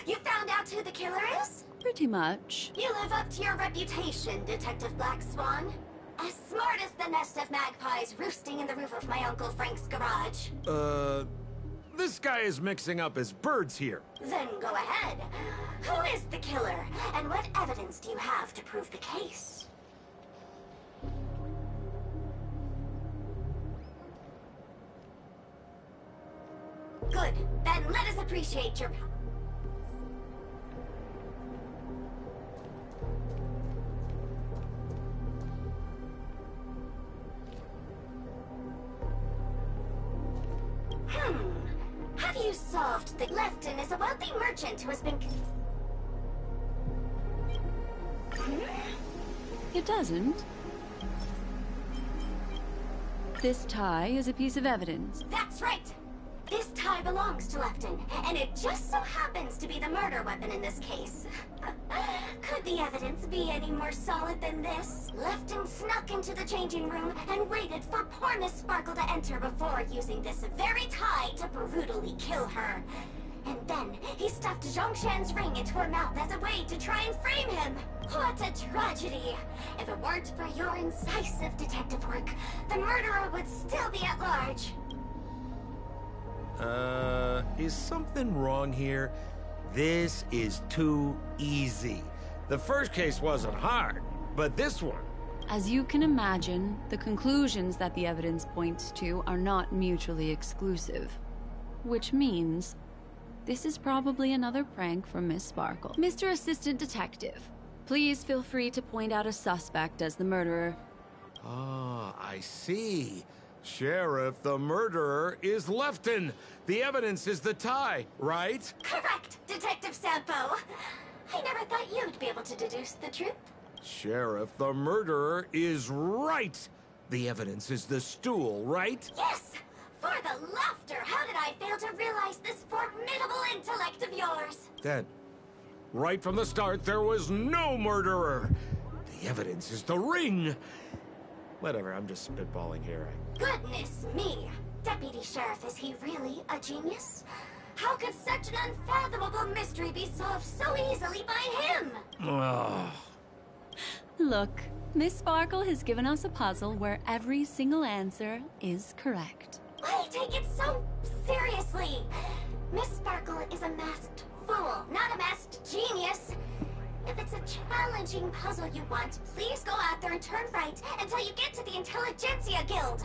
You found out who the killer is? Pretty much. You live up to your reputation, Detective Black Swan. As smart as the nest of magpies roosting in the roof of my Uncle Frank's garage. This guy is mixing up his birds here. Then go ahead. Who is the killer, and what evidence do you have to prove the case? Good. Then let us appreciate your... Have you solved the... Lefton is a wealthy merchant who has been... It doesn't. This tie is a piece of evidence. That's right! This tie belongs to Lefton, and it just so happens to be the murder weapon in this case. Could the evidence be any more solid than this? Lefton snuck into the changing room and waited for poor Miss Sparkle to enter before using this very tie to brutally kill her. And then he stuffed Zhongshan's ring into her mouth as a way to try and frame him. What a tragedy! If it weren't for your incisive detective work, the murderer would still be at large. Is something wrong here? This is too easy. The first case wasn't hard, but this one... As you can imagine, the conclusions that the evidence points to are not mutually exclusive. Which means, this is probably another prank from Miss Sparkle. Mr. Assistant Detective, please feel free to point out a suspect as the murderer. Ah, I see. Sheriff, the murderer is Lefton. The evidence is the tie, right? Correct, Detective Sampo. I never thought you'd be able to deduce the truth. Sheriff, the murderer is right. The evidence is the stool, right? Yes! For the laughter, how did I fail to realize this formidable intellect of yours? Then, right from the start, there was no murderer. The evidence is the ring. Whatever, I'm just spitballing here. Goodness me! Deputy Sheriff, is he really a genius? How could such an unfathomable mystery be solved so easily by him? Look, Miss Sparkle has given us a puzzle where every single answer is correct. Why take it so seriously? Miss Sparkle is a masked fool, not a masked genius. If it's a challenging puzzle you want, please go out there and turn right until you get to the Intelligentsia Guild.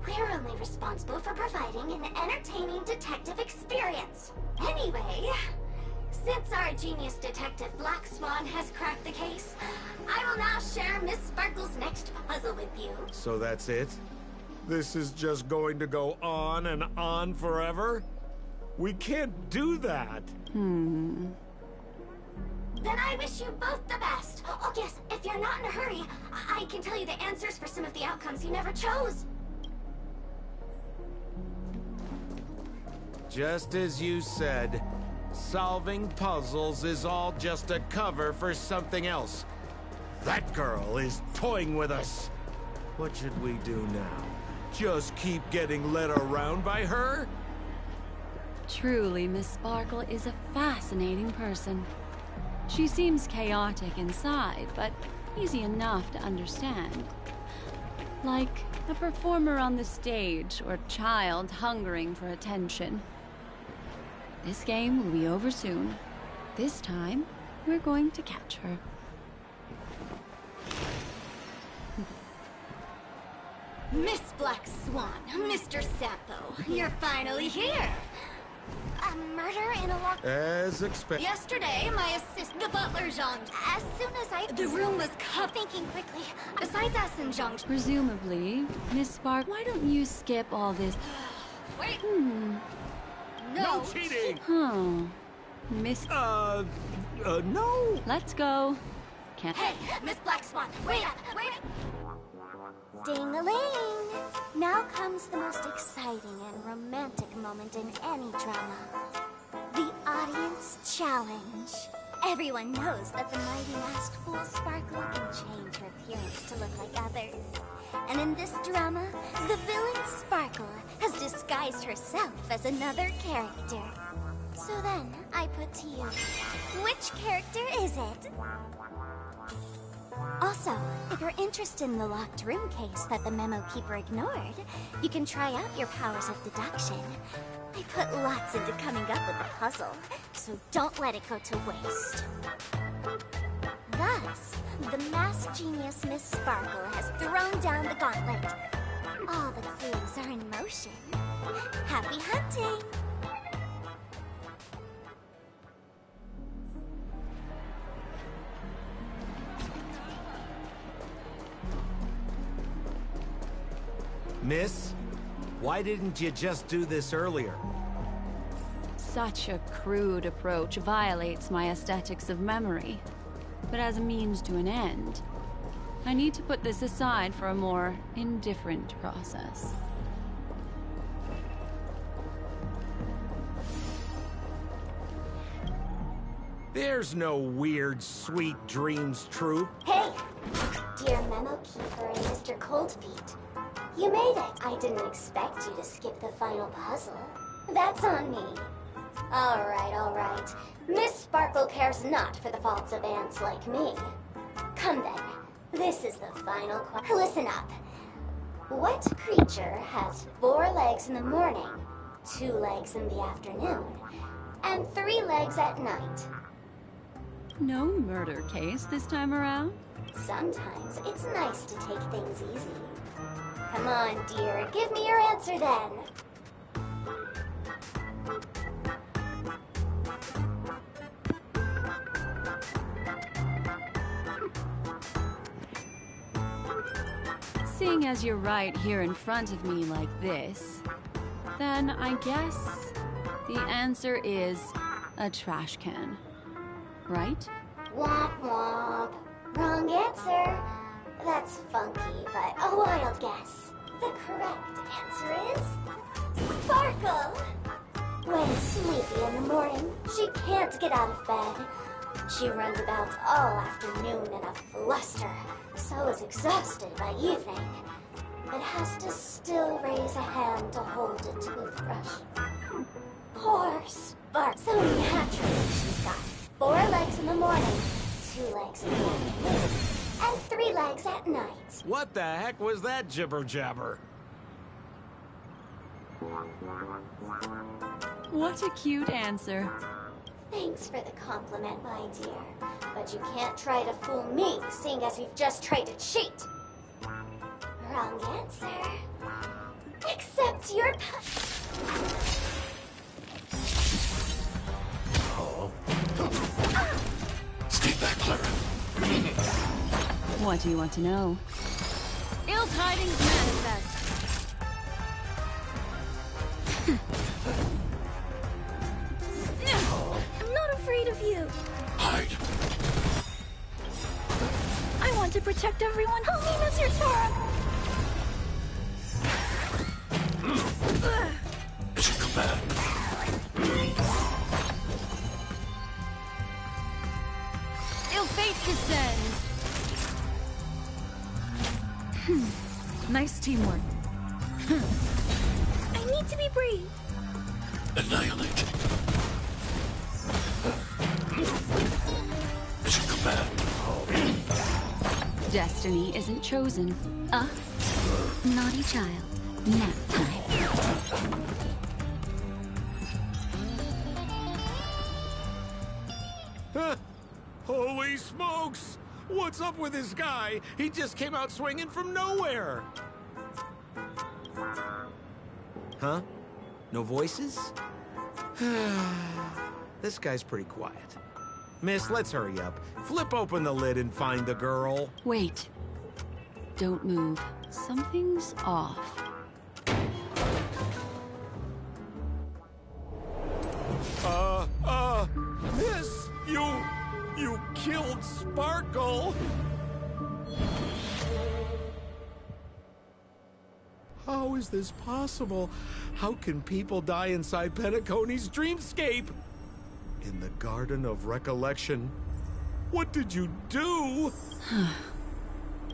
We're only responsible for providing an entertaining detective experience. Anyway, since our genius detective Black Swan has cracked the case, I will now share Miss Sparkle's next puzzle with you. So that's it? This is just going to go on and on forever? We can't do that. Then I wish you both the best. Oh yes, if you're not in a hurry, I can tell you the answers for some of the outcomes you never chose. Just as you said, solving puzzles is all just a cover for something else. That girl is toying with us. What should we do now? Just keep getting led around by her? Truly, Miss Sparkle is a fascinating person. She seems chaotic inside, but easy enough to understand. Like a performer on the stage or child hungering for attention. This game will be over soon. This time, we're going to catch her. Miss Black Swan, Mr. Sampo, you're finally here. A murder in a long... As expected. Yesterday, my assistant, the butler, Zhang, As soon as I... the room was covered. Thinking quickly. Besides us and Zhang... Presumably, Miss Spark, why don't you skip all this? Wait! No cheating! Huh. Miss... no. Let's go. Can't... Hey, Miss Black Swan, wait up, wait up! Ding-a-ling! Now comes the most exciting and romantic moment in any drama. The audience challenge. Everyone knows that the mighty masked fool Sparkle can change her appearance to look like others. And in this drama, the villain Sparkle has disguised herself as another character. So then, I put to you, which character is it? Also, if you're interested in the locked room case that the Memo Keeper ignored, you can try out your powers of deduction. I put lots into coming up with the puzzle, so don't let it go to waste. Thus, the masked genius Miss Sparkle has thrown down the gauntlet. All the clues are in motion. Happy hunting! Miss, why didn't you just do this earlier? Such a crude approach violates my aesthetics of memory. But as a means to an end, I need to put this aside for a more indifferent process. There's no weird, sweet dreams, troop. Hey! Dear Memo Keeper and Mr. Coldfeet, you made it. I didn't expect you to skip the final puzzle. That's on me. Alright. Miss Sparkle cares not for the faults of ants like me. Come then. This is the final question. Listen up. What creature has 4 legs in the morning, 2 legs in the afternoon, and 3 legs at night? No murder case this time around? Sometimes it's nice to take things easy. Come on, dear. Give me your answer then. Seeing as you're right here in front of me like this, then I guess the answer is a trash can. Right? Womp womp. Wrong answer. That's funky, but a wild guess. The correct answer is... Sparkle! When sleepy in the morning, she can't get out of bed. She runs about all afternoon in a fluster, so is exhausted by evening, but has to still raise a hand to hold a toothbrush. Poor Spark. So naturally, she's got 4 legs in the morning, 2 legs in the afternoon, and 3 legs at night. What the heck was that jibber-jabber? What a cute answer. Thanks for the compliment, my dear. But you can't try to fool me, seeing as you've just tried to cheat. Wrong answer. Accept your Stay back, Clara. What do you want to know? Ill tidings manifest. I'm not afraid of you. Hide. I want to protect everyone. Help me, Mr. Tara. Mission command. Ill fate descends. Nice teamwork. I need to be brave. Annihilate. Mission command. Destiny isn't chosen. Naughty child. Nap time. Holy smokes! What's up with this guy? He just came out swinging from nowhere! Huh? No voices? This guy's pretty quiet. Miss, let's hurry up. Flip open the lid and find the girl. Wait. Don't move. Something's off. Miss, you killed Sparkle! How is this possible? How can people die inside Penacony's dreamscape? In the Garden of Recollection. What did you do?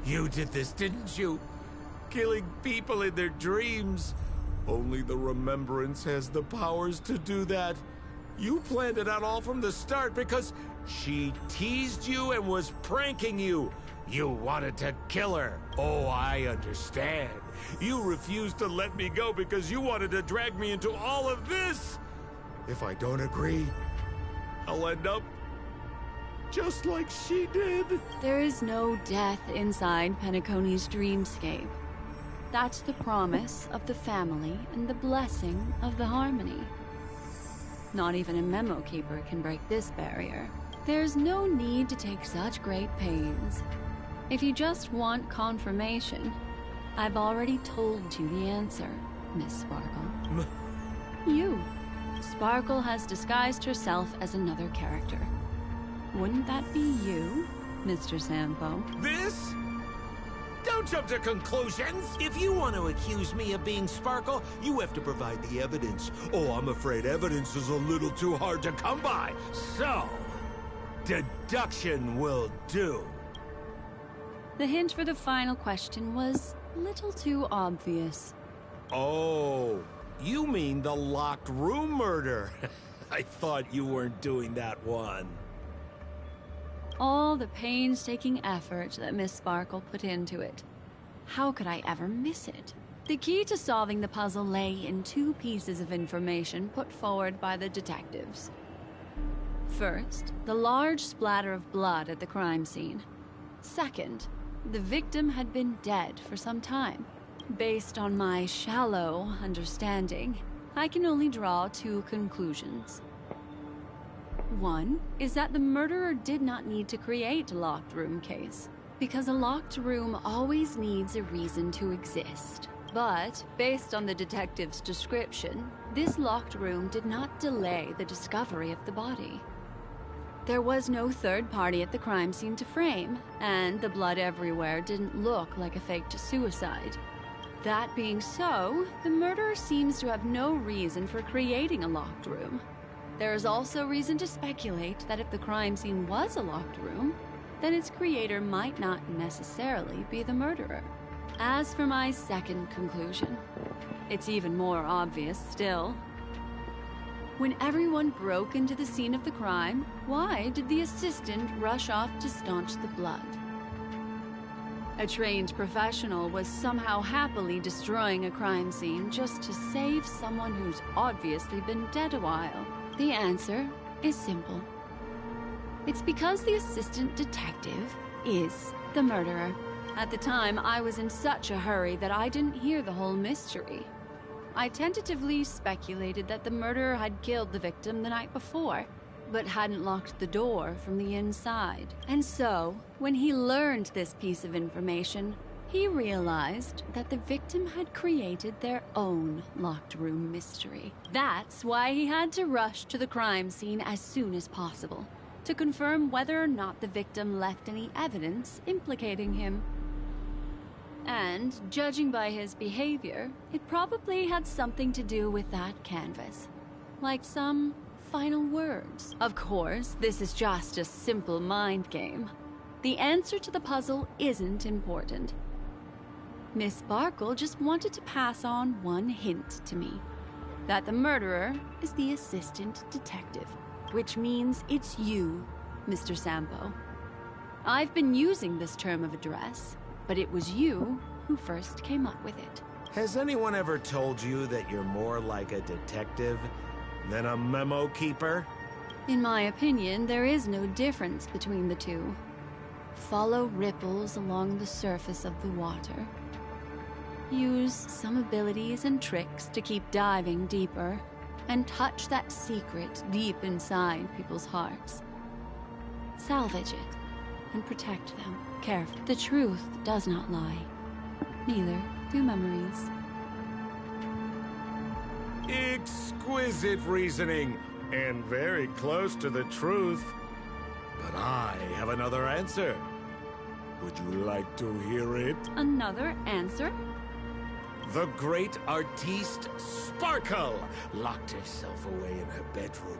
You did this, didn't you? killing people in their dreams. Only the Remembrance has the powers to do that. You planned it out all from the start because she teased you and was pranking you. You wanted to kill her. Oh, I understand. You refused to let me go because you wanted to drag me into all of this. If I don't agree, I'll end up just like she did. There is no death inside Penacony's dreamscape. That's the promise of the family and the blessing of the harmony. Not even a memo keeper can break this barrier. There's no need to take such great pains. If you just want confirmation, I've already told you the answer, Miss Sparkle. You. Sparkle has disguised herself as another character. Wouldn't that be you, Mr. Sampo? This? Don't jump to conclusions! If you want to accuse me of being Sparkle, you have to provide the evidence. Oh, I'm afraid evidence is a little too hard to come by. So, deduction will do. The hint for the final question was a little too obvious. Oh, you mean the locked room murder. I thought you weren't doing that one. All the painstaking effort that Miss Sparkle put into it. How could I ever miss it? The key to solving the puzzle lay in two pieces of information put forward by the detectives. First, the large splatter of blood at the crime scene. Second, the victim had been dead for some time. Based on my shallow understanding, I can only draw two conclusions. One is that the murderer did not need to create a locked room case, because a locked room always needs a reason to exist. But, based on the detective's description, this locked room did not delay the discovery of the body. There was no third party at the crime scene to frame, and the blood everywhere didn't look like a faked suicide. That being so, the murderer seems to have no reason for creating a locked room. There is also reason to speculate that if the crime scene was a locked room, then its creator might not necessarily be the murderer. As for my second conclusion, it's even more obvious still. When everyone broke into the scene of the crime, why did the assistant rush off to staunch the blood? A trained professional was somehow happily destroying a crime scene just to save someone who's obviously been dead a while. The answer is simple. It's because the assistant detective is the murderer. At the time, I was in such a hurry that I didn't hear the whole mystery. I tentatively speculated that the murderer had killed the victim the night before, but hadn't locked the door from the inside. And so, when he learned this piece of information, he realized that the victim had created their own locked room mystery. That's why he had to rush to the crime scene as soon as possible, to confirm whether or not the victim left any evidence implicating him. And, judging by his behavior, it probably had something to do with that canvas. Like some final words. Of course, this is just a simple mind game. The answer to the puzzle isn't important. Miss Sparkle just wanted to pass on one hint to me. That the murderer is the assistant detective. Which means it's you, Mr. Sampo. I've been using this term of address, but it was you who first came up with it. Has anyone ever told you that you're more like a detective than a memo keeper? In my opinion, there is no difference between the two. Follow ripples along the surface of the water. Use some abilities and tricks to keep diving deeper, and touch that secret deep inside people's hearts. Salvage it, and protect them carefully. The truth does not lie. Neither do memories. Exquisite reasoning, and very close to the truth. But I have another answer. Would you like to hear it? Another answer? The great artiste Sparkle locked herself away in her bedroom,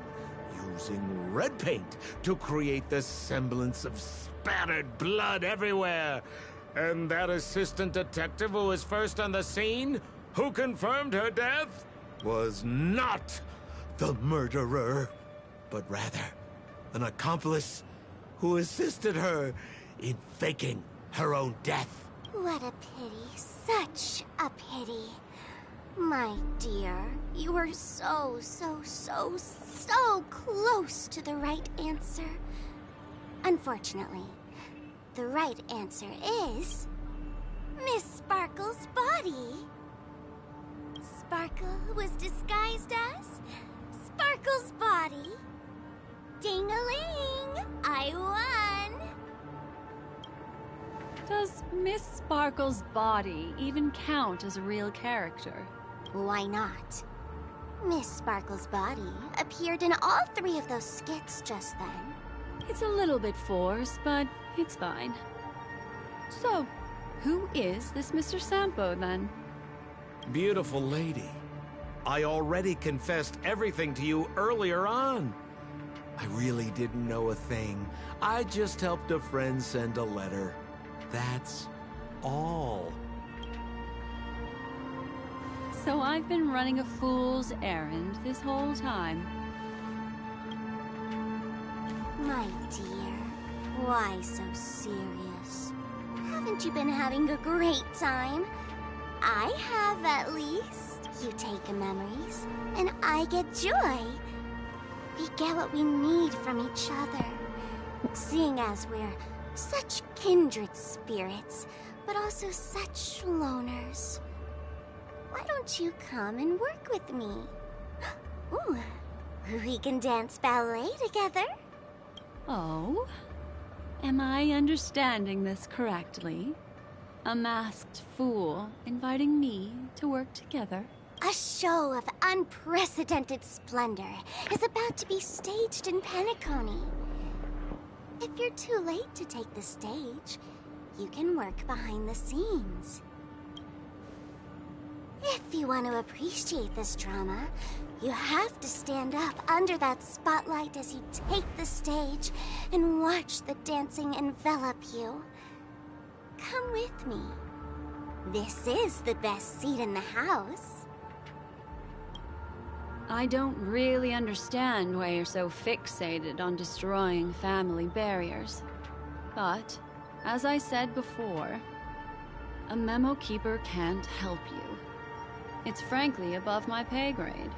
using red paint to create the semblance of spattered blood everywhere. And that assistant detective who was first on the scene, who confirmed her death, was not the murderer, but rather an accomplice who assisted her in faking her own death. What a pity. Such a pity. My dear, you were so close to the right answer. Unfortunately, the right answer is Miss Sparkle's body. Sparkle was disguised as Sparkle's body. Ding-a-ling! I won! Does Miss Sparkle's body even count as a real character? Why not? Miss Sparkle's body appeared in all 3 of those skits just then. It's a little bit forced, but it's fine. So, who is this Mr. Sampo, then? Beautiful lady, I already confessed everything to you earlier on. I really didn't know a thing. I just helped a friend send a letter. That's all. So I've been running a fool's errand this whole time. My dear, why so serious? Haven't you been having a great time? I have, at least. You take memories, and I get joy. We get what we need from each other. Seeing as we're such kindred spirits, but also such loners. Why don't you come and work with me? Ooh, we can dance ballet together. Oh? Am I understanding this correctly? A masked fool inviting me to work together? A show of unprecedented splendor is about to be staged in Penacony. If you're too late to take the stage, you can work behind the scenes. If you want to appreciate this drama, you have to stand up under that spotlight as you take the stage and watch the dancing envelop you. Come with me. This is the best seat in the house. I don't really understand why you're so fixated on destroying family barriers. But, as I said before, a memo keeper can't help you. It's frankly above my pay grade.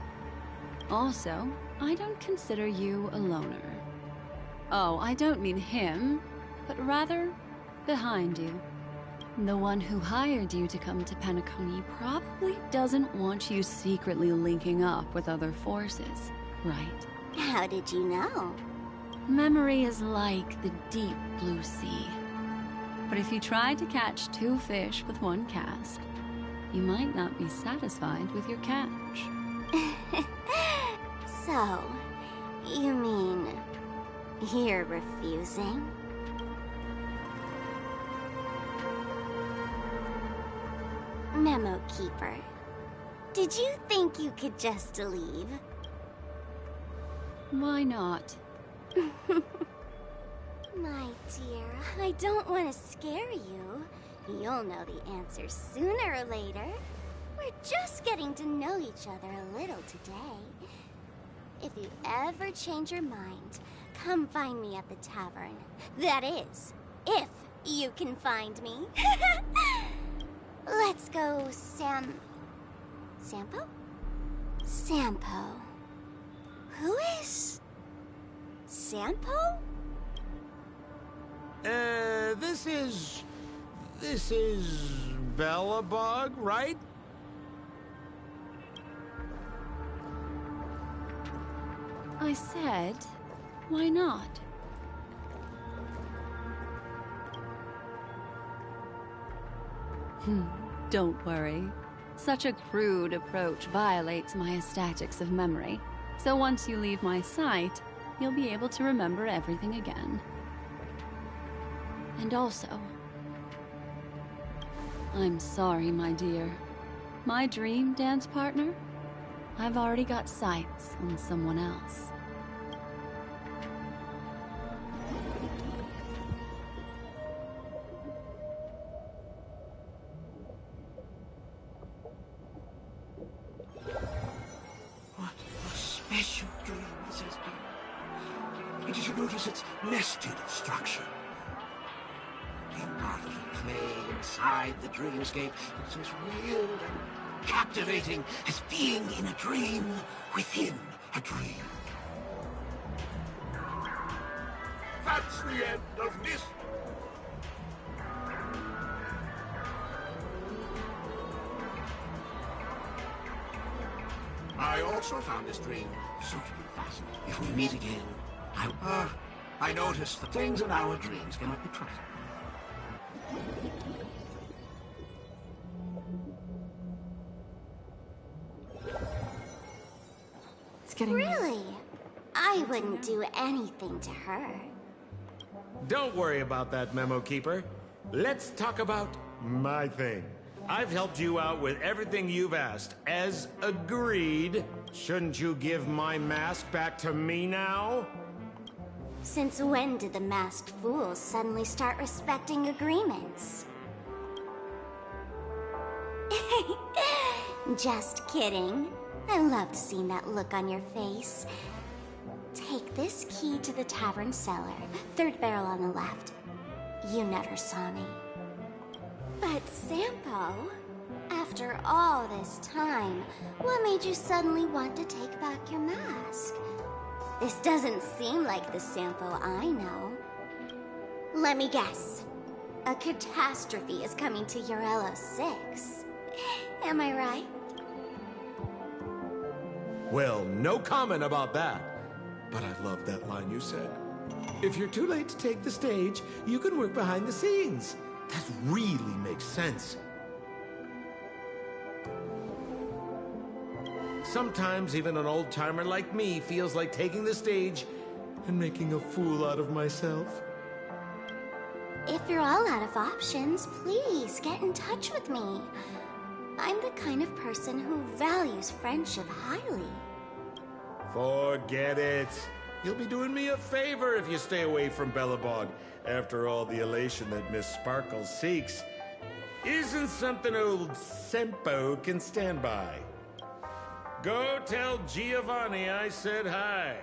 Also, I don't consider you a loner. Oh, I don't mean him, but rather behind you. The one who hired you to come to Penacony probably doesn't want you secretly linking up with other forces, right? How did you know? Memory is like the deep blue sea. But if you tried to catch 2 fish with 1 cast, you might not be satisfied with your catch. So, you mean you're refusing? Memo Keeper, did you think you could just leave? Why not? My dear, I don't want to scare you. You'll know the answer sooner or later. We're just getting to know each other a little today. If you ever change your mind, come find me at the tavern. That is, if you can find me. Let's go, Sampo? Sampo. Who is Sampo? This is Bellabog, right? I said, why not? Don't worry. Such a crude approach violates my statics of memory. So once you leave my sight, you'll be able to remember everything again. And also, I'm sorry, my dear. My dream dance partner? I've already got sights on someone else. nested structure. Being part of the play inside the dreamscape is as real and captivating as being in a dream within a dream. That's the end of this. I also found this dream suitably fascinating. If we meet again, I noticed that things in our dreams cannot be trusted. It's getting... Really? I wouldn't do anything to her. Don't worry about that, Memo Keeper. Let's talk about my thing. I've helped you out with everything you've asked, as agreed. Shouldn't you give my mask back to me now? Since when did the masked fools suddenly start respecting agreements? Just kidding. I loved seeing that look on your face. Take this key to the tavern cellar, third barrel on the left. You never saw me. But Sampo, after all this time, what made you suddenly want to take back your mask? This doesn't seem like the Sampo I know. Let me guess. A catastrophe is coming to Urello 6. Am I right? Well, no comment about that. But I love that line you said. If you're too late to take the stage, you can work behind the scenes. That really makes sense. Sometimes even an old-timer like me feels like taking the stage and making a fool out of myself. If you're all out of options, please get in touch with me. I'm the kind of person who values friendship highly. Forget it. You'll be doing me a favor if you stay away from Bellabog. After all, the elation that Miss Sparkle seeks isn't something old Sempo can stand by. Go tell Giovanni I said hi.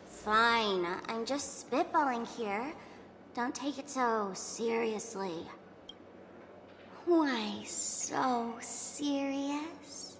Fine, I'm just spitballing here. Don't take it so seriously. Why so serious?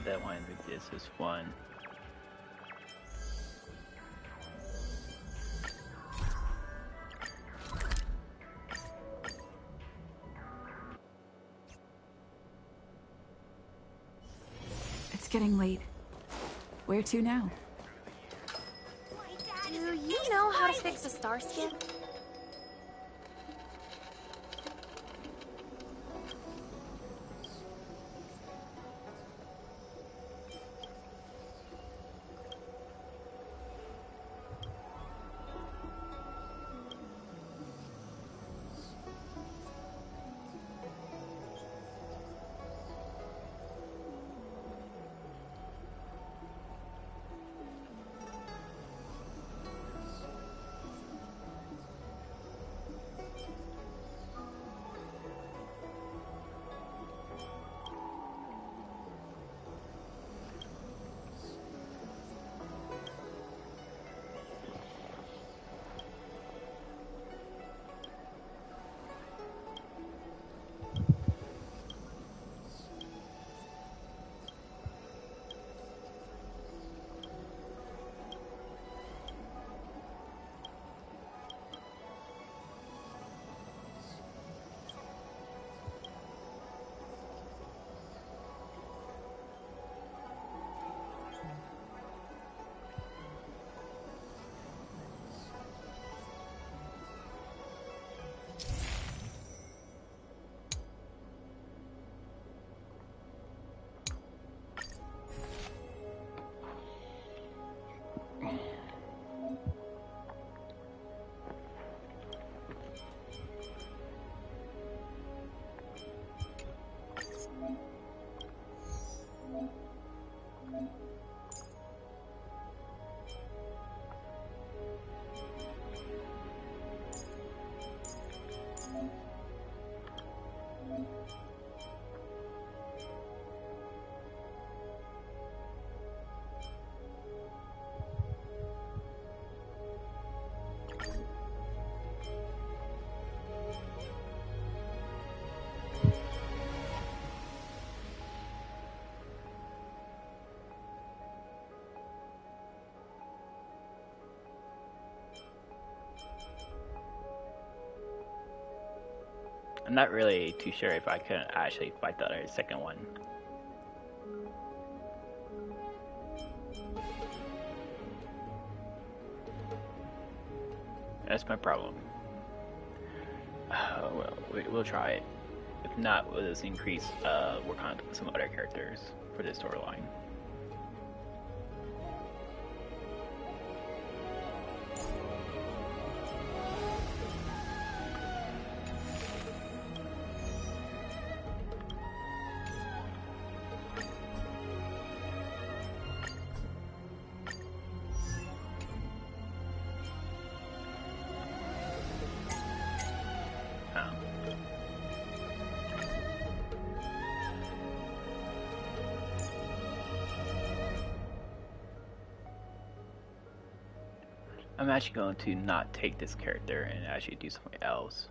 had that one. This is one. It's getting late. Where to now? Do you know how to fix a star skip? I'm not really too sure if I can actually fight the other second one. That's my problem. Well, we'll try it. If not, we'll just increase work on some other characters for this storyline. I'm actually going to not take this character and actually do something else.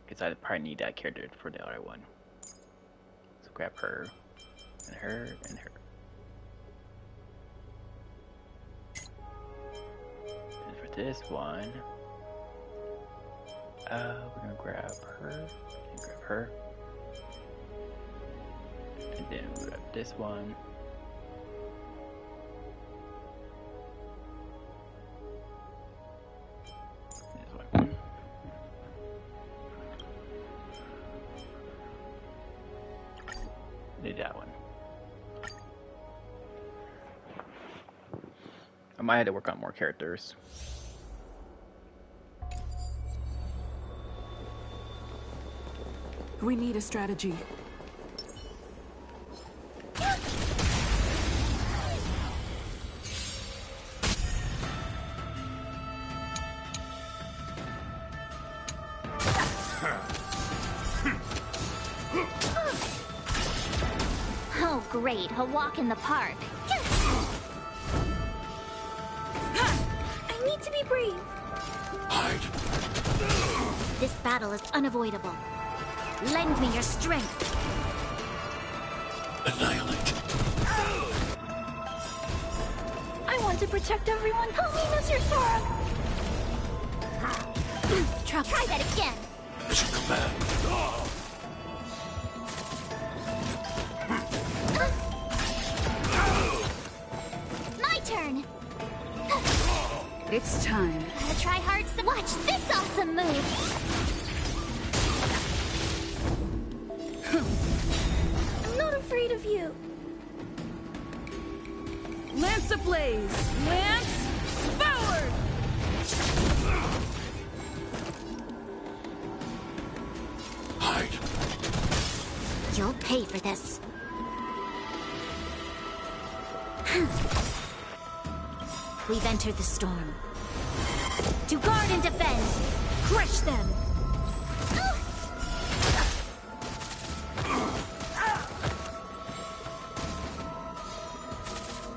Because I probably need that character for the other one. So grab her, and her, and her. And for this one, we're gonna grab her, and grab her. And then we'll grab this one. Need that one. I might have to work on more characters. We need a strategy. Oh, great. A walk in the park. I need to be brave. Hide. This battle is unavoidable. Lend me your strength. Annihilate. I want to protect everyone. Help me, Mr. Sora! Try that again. Mission command. My turn. It's time. Gotta try hard. Watch this awesome move. I'm not afraid of you. Lance ablaze! Lance forward! Hide. You'll pay for this. We've entered the storm. To guard and defend! Crush them!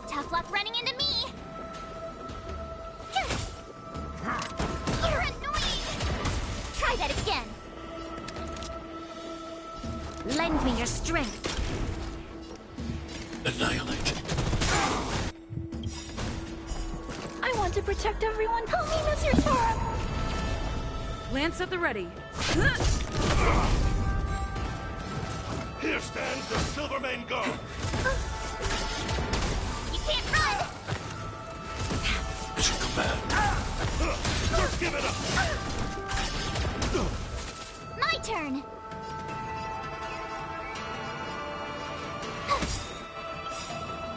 Tough luck running into me! You're annoying! Try that again! Lend me your strength! Annihilate. I want to protect everyone. Help me, Mr. Sora! Lance at the ready. Here stands the Silvermane Guard. You can't run! Mission command. Don't give it up. My turn!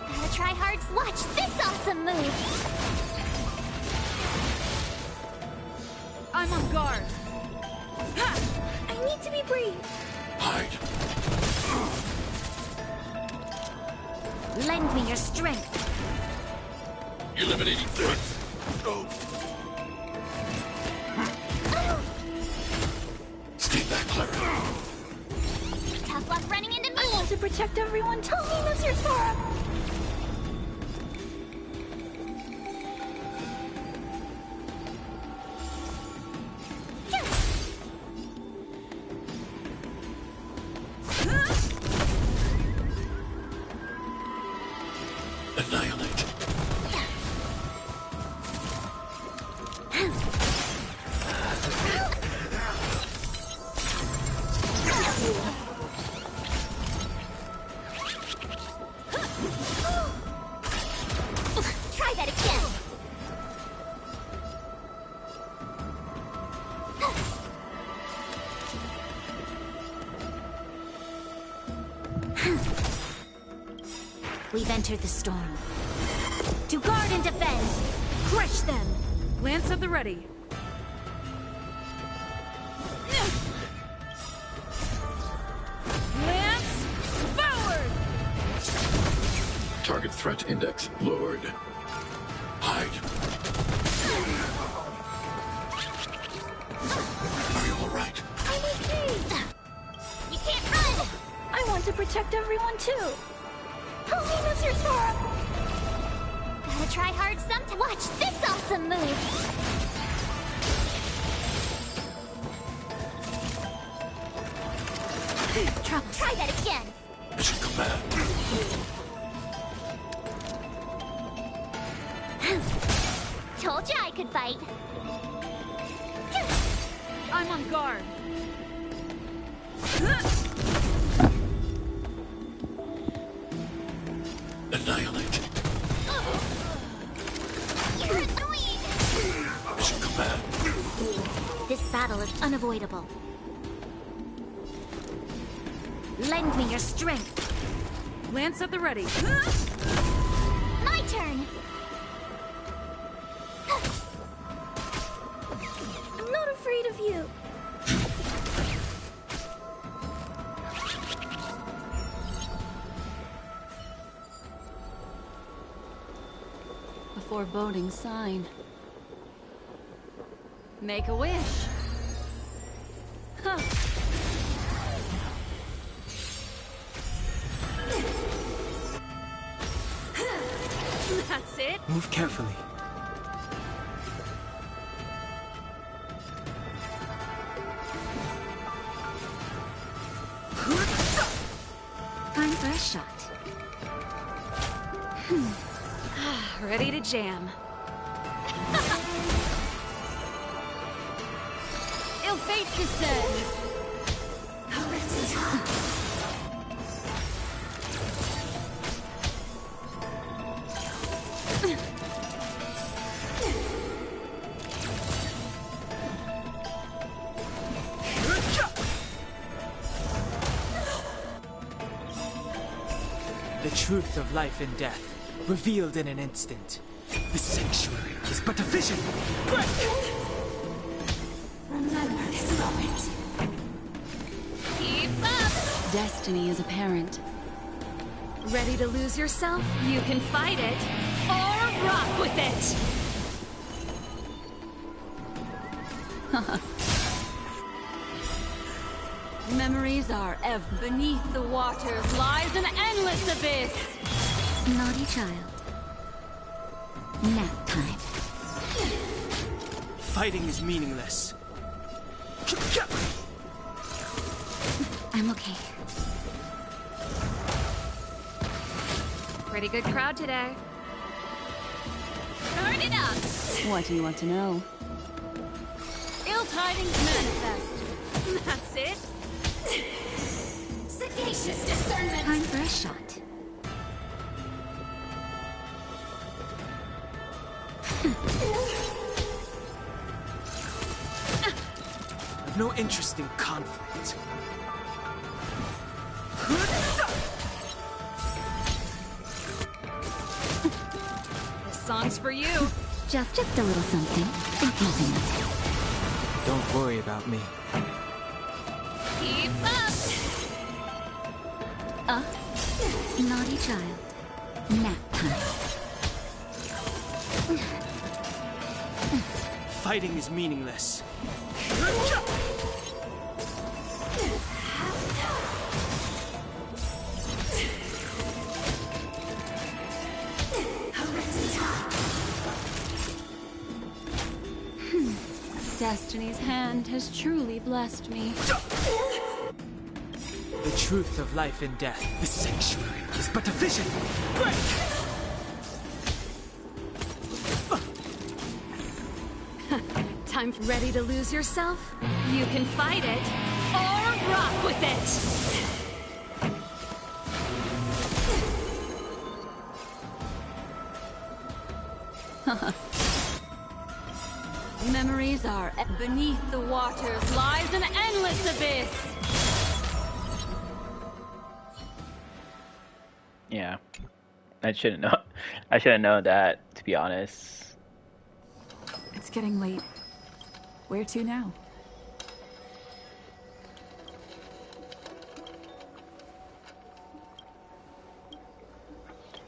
Gotta try hard. Watch this awesome move! I'm on guard. I need to be brave. Hide. Lend me your strength. Eliminating threats. Oh. Stay back, Clara. Tough luck running into me! I want to protect everyone. Help me, Mr. Sora! Annihilate. Try that again! We've entered the storm. To guard and defend! Crush them! Lance at the ready. Lance forward! Target threat index lowered. Hide. Are you all right? I'm okay. You can't run! I want to protect everyone, too. Help me, Mr. Sora! Gotta try hard sometime. Watch this awesome move! Trouble. Try that again! Mission command. Told you I could fight. I'm on guard. Annihilate. You're annoying! Mission command. This battle is unavoidable. Lend me your strength. Lance at the ready. My turn! I'm not afraid of you. A foreboding sign. Make a wish. Huh. That's it? Move carefully. Time for a shot. Ready to jam. Ill fate descends. The truth of life and death, revealed in an instant. The sanctuary is but a vision. Remember this moment. Keep up! Destiny is apparent. Ready to lose yourself? You can fight it, or rock with it! Memories are ever beneath the waters lies an endless abyss. Naughty child. Nap time. Fighting is meaningless. I'm okay. Pretty good crowd today. Turn it up! What do you want to know? Ill tidings manifest. That's it. Sagacious discernment. Time for a shot. I've no interest in conflict. This song's for you. Just a little something. Think nothing of it. Don't worry about me. Keep up! Naughty child. Nap time. Fighting is meaningless. Destiny's hand has truly blessed me. The truth of life and death, the sanctuary is but a vision. Time ready to lose yourself? You can fight it, or rock with it! Memories are beneath the waters lies an endless abyss. Yeah, I should have known. I should have known that, to be honest. It's getting late. Where to now?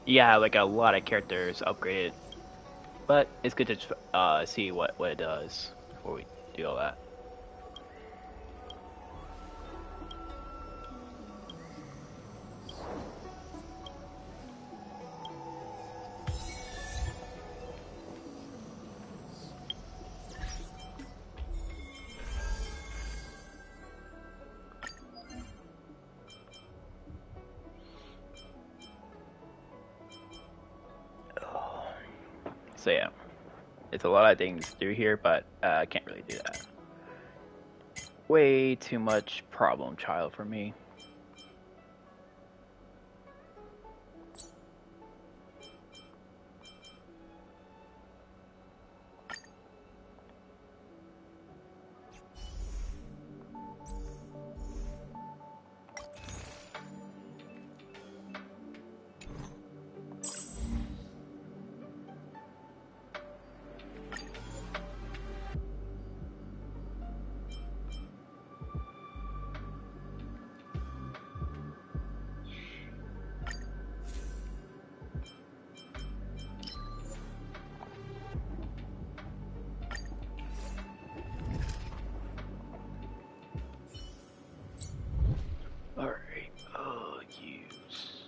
Yeah, like a lot of characters upgraded, but it's good to see what it does before we do all that. So yeah, it's a lot of things to do here, but I can't really do that. Way too much problem child for me. Alright, use.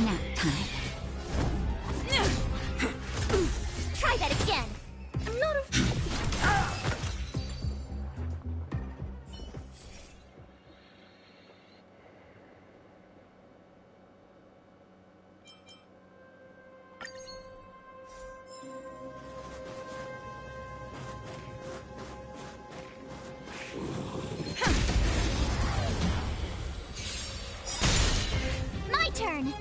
Nap time. Try that again. I'm not a... My turn.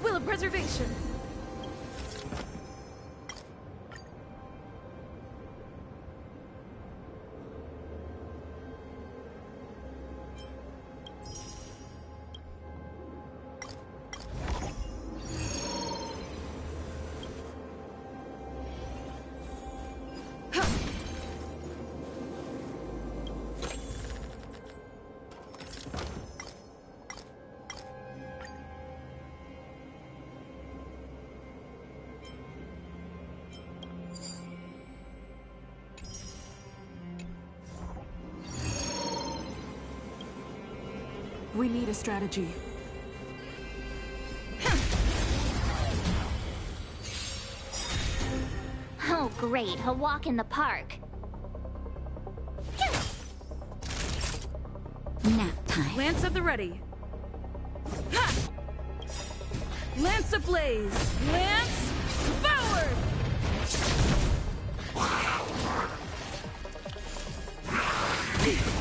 Will of preservation. We need a strategy. Oh, great. A walk in the park. Nap time. Lance at the ready. Ha! Lance ablaze. Lance forward!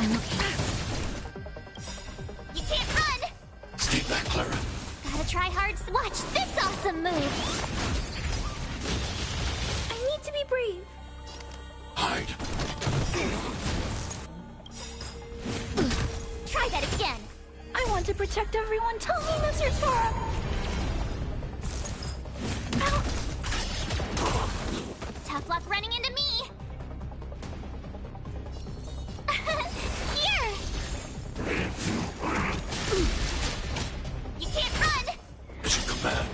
I'm okay. You can't run! Stay back, Clara. Gotta try hard. Watch this awesome move! I need to be brave. Hide. Try that again. I want to protect everyone. Tell me, Mr. Sora. Ow. Tough luck running into me. Here. You can't run. Mission command.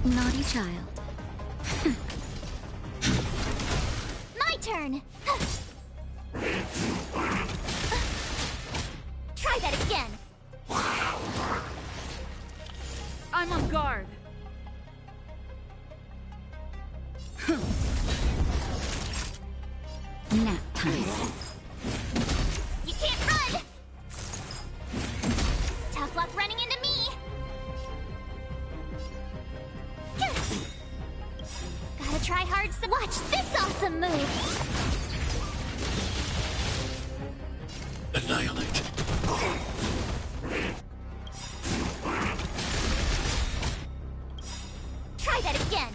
Naughty child. My turn. Try that again. I'm on guard. Nap time. You can't run. Tough luck running into me. Gotta try hard. Watch this awesome move. Annihilate. Try that again.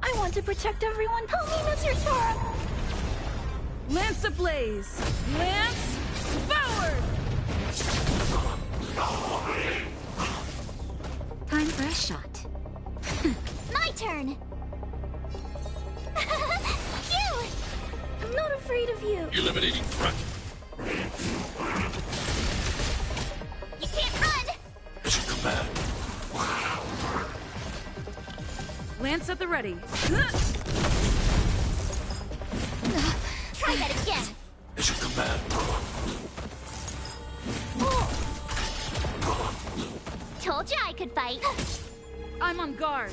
I want to protect everyone. Help me, Mr. Sora. Lance ablaze. Lance forward! Time for a shot. My turn. Phew! I'm not afraid of you. Eliminating threat. You can't run. Mission command. Lance at the ready. Try that again. Mission command. Told you I could fight. I'm on guard.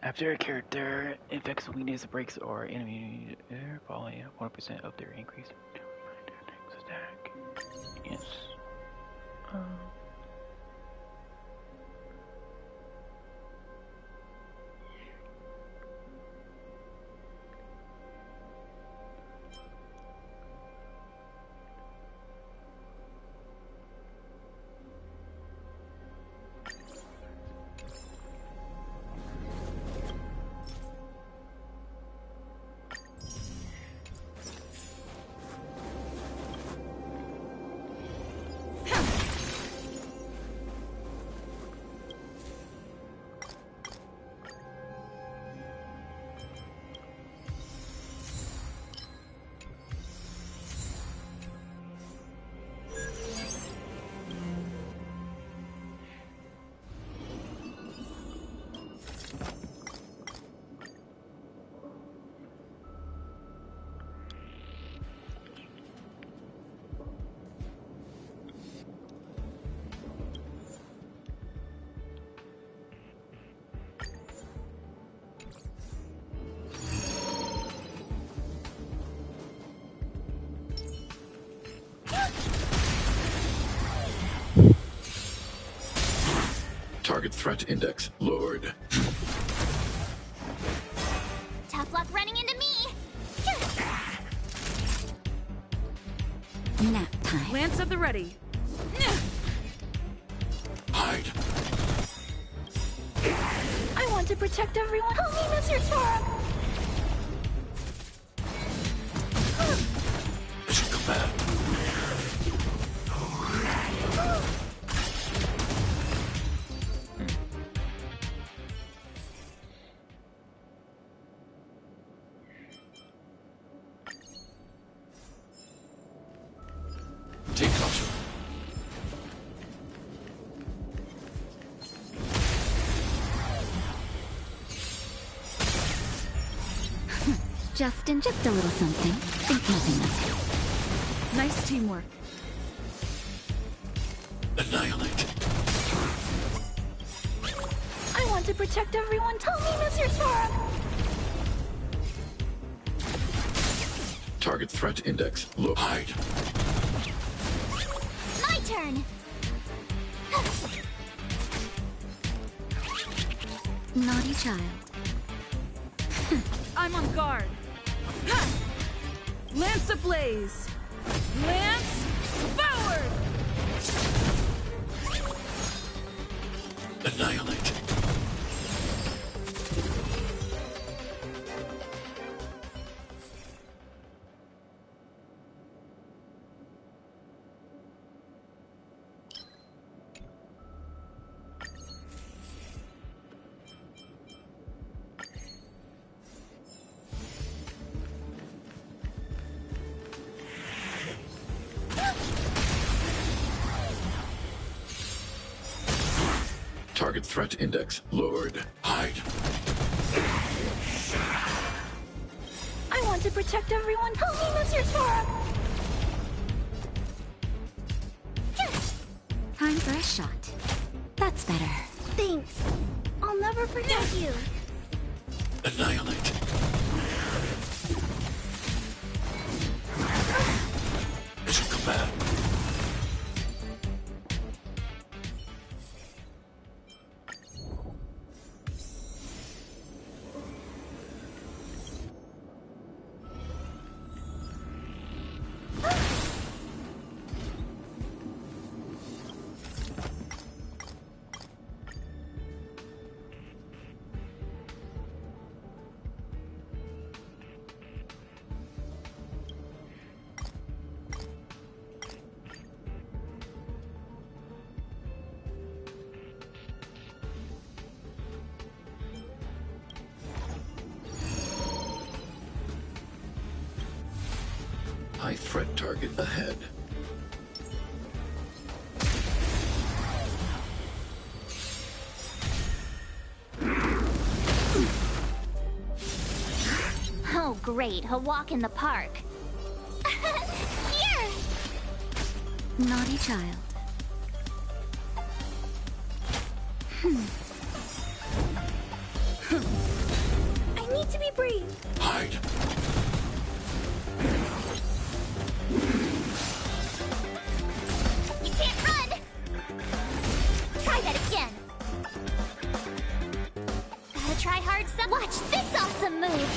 After a character infects weakness, breaks, or enemy following 1% of their increase attack. Yes. Target threat index lowered. Tough luck running into me! Nap time. Lance at the ready. Hide. I want to protect everyone. Help me, Mr. Tora! Mission command. Take caution. Justin, just a little something. Think nothing of it. Nice teamwork. Annihilate. I want to protect everyone. Help me, Mr. Tora! Target threat index low. Hide. My turn! Naughty child. I'm on guard. Ha! Lance ablaze. Lance forward! Annihilate. Target threat index lowered. Hide. I want to protect everyone. Help me, Mr. Tora! Time for a shot. That's better. Thanks. I'll never forget you. Annihilate. Mission command. High threat target ahead. Oh, great. A walk in the park. Here! Naughty child. I need to be brave. Hide. You can't run! Try that again. Gotta try hard some. Watch this awesome move!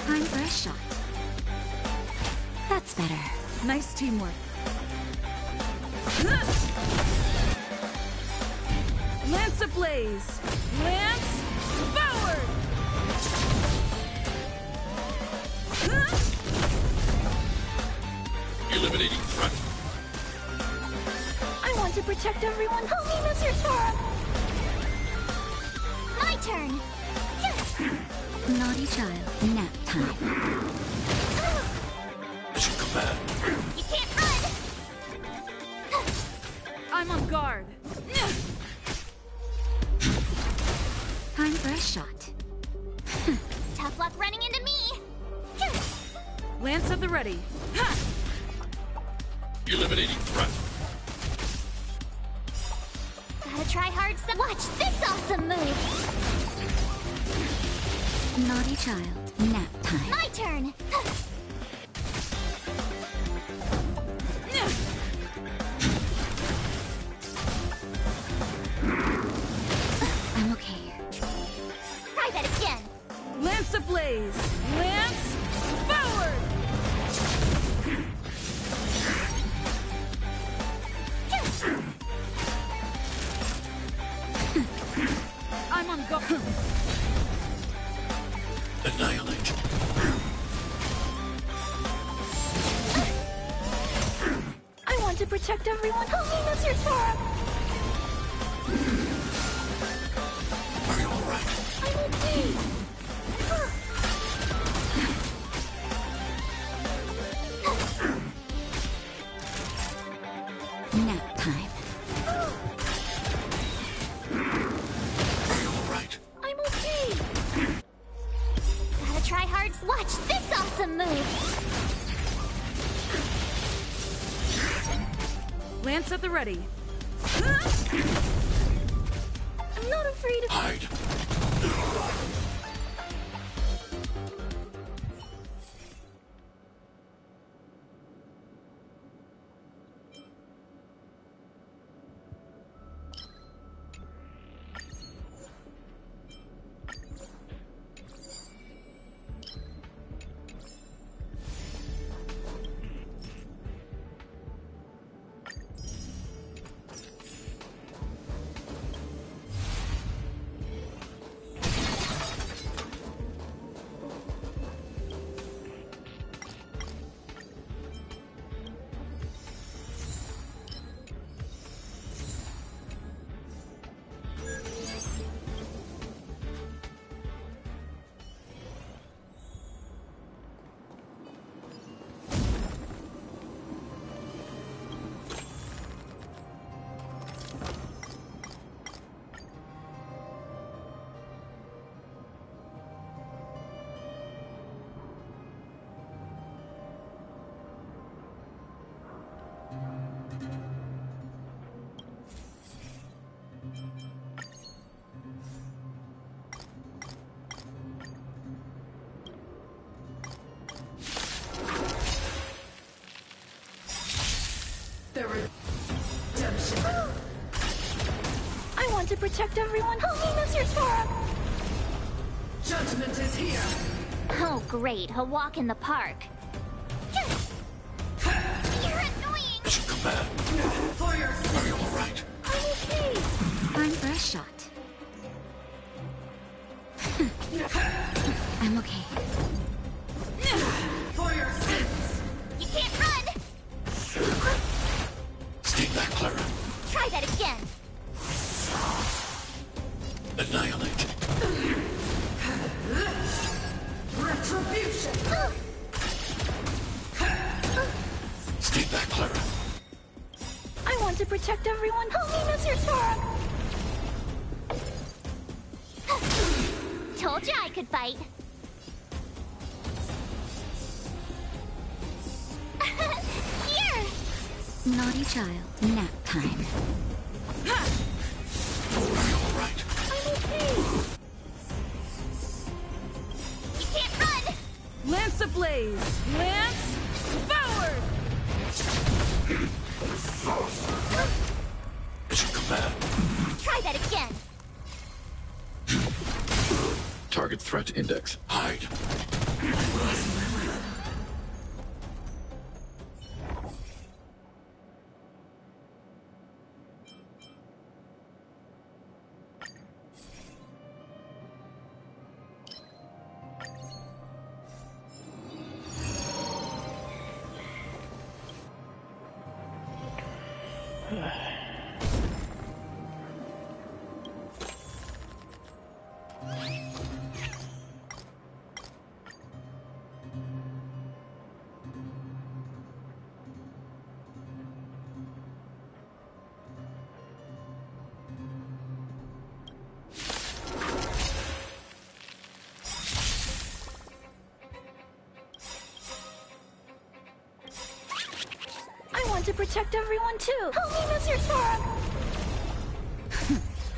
Time for a shot. That's better. Nice teamwork. Lance ablaze. Lance forward! Eliminating threat. I want to protect everyone. Help me, Mr. Tora! My turn! Naughty child. Nap time. Mission command. You can't run! I'm on guard. Time for a shot. Tough luck running into me! Lance at the ready. Ha! Eliminating threat. Gotta try hard some. Watch this awesome move! Naughty child. Nap time. My turn! that again. Lance ablaze! Lance forward! I'm on go. Annihilate. I want to protect everyone. Help me, Mr. Sora. Are you alright? I'm okay. Nap time. Are you alright? I'm okay. Gotta try hard. Watch this awesome move. Lance at the ready. I'm not afraid of... Hide. I want to protect everyone. Help me, Mr. Sora. Judgment is here. Oh, great. A walk in the park. You're annoying. Mission command. For your Are you alright? I'm okay. Time for a shot. I'm okay. for your sins. You can't run. Stay back, Clara. Try that again. Annihilate. Retribution. Stay back, Clara. I want to protect everyone. Help me, Mr. Sora. Told you I could fight. Here. Naughty child. Nap time. Are you alright? I'm okay. You can't run. Lance ablaze! Lance forward! Mission command. Try that again. Target threat index. Hide. I want to protect everyone too. Help me, Mr. Sora.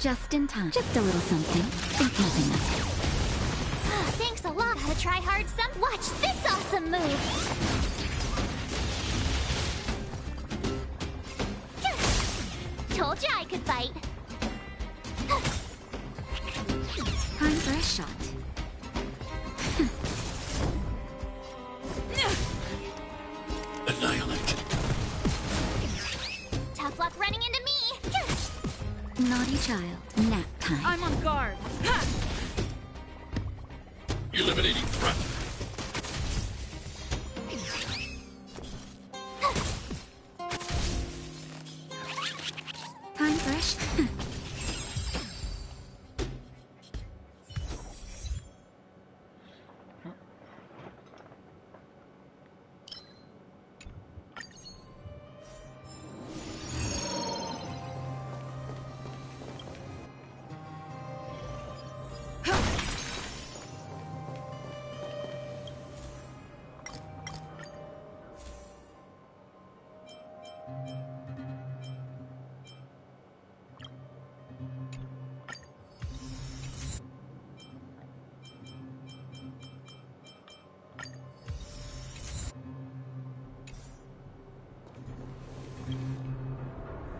Just in time. Just a little something. Think nothing of it. Thanks a lot. Gotta try hard some. Watch this awesome move. Told you I could fight. Time for a shot. Annihilate. Tough luck running into me! Naughty child. Nap time. I'm on guard. Ha! Eliminating threat. Time fresh.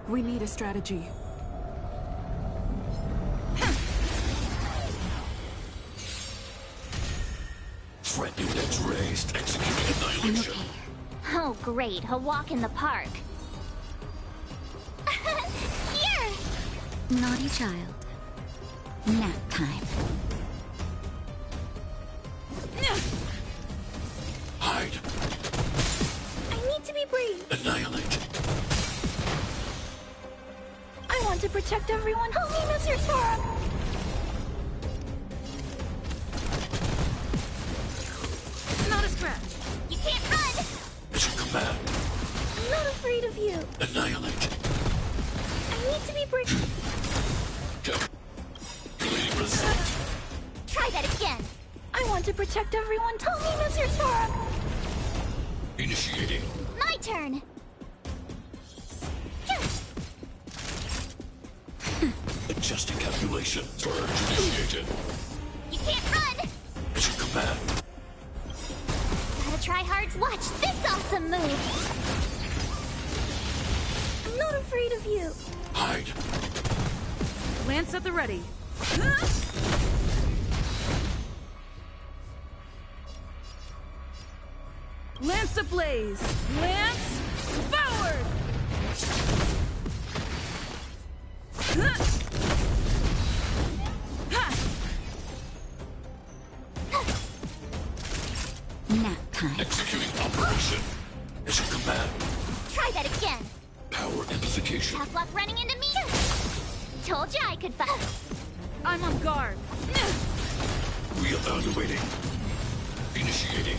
We need a strategy. Threat index raised. Executing annihilation. Oh, great. A walk in the park. Here! Naughty child. Nap time. Hide. I need to be brave. Annihilate. I want to protect everyone. Help me, Mr. Sora. Not a scratch. You can't run! Mission command. I'm not afraid of you. Annihilate. I need to be brave. Calculating result. Try that again. I want to protect everyone. Help me, Mr. Sora. Initiating. My turn. Adjusting calculation. Purge initiated. You can't run! Mission command. Gotta try hard. Watch this awesome move! I'm not afraid of you. Hide. Lance at the ready. Lance ablaze! Lance forward! Nap time. Executing operation. Mission command. Try that again. Power amplification. Tough luck running into me. Told you I could fight. I'm on guard. Reevaluating. Initiating.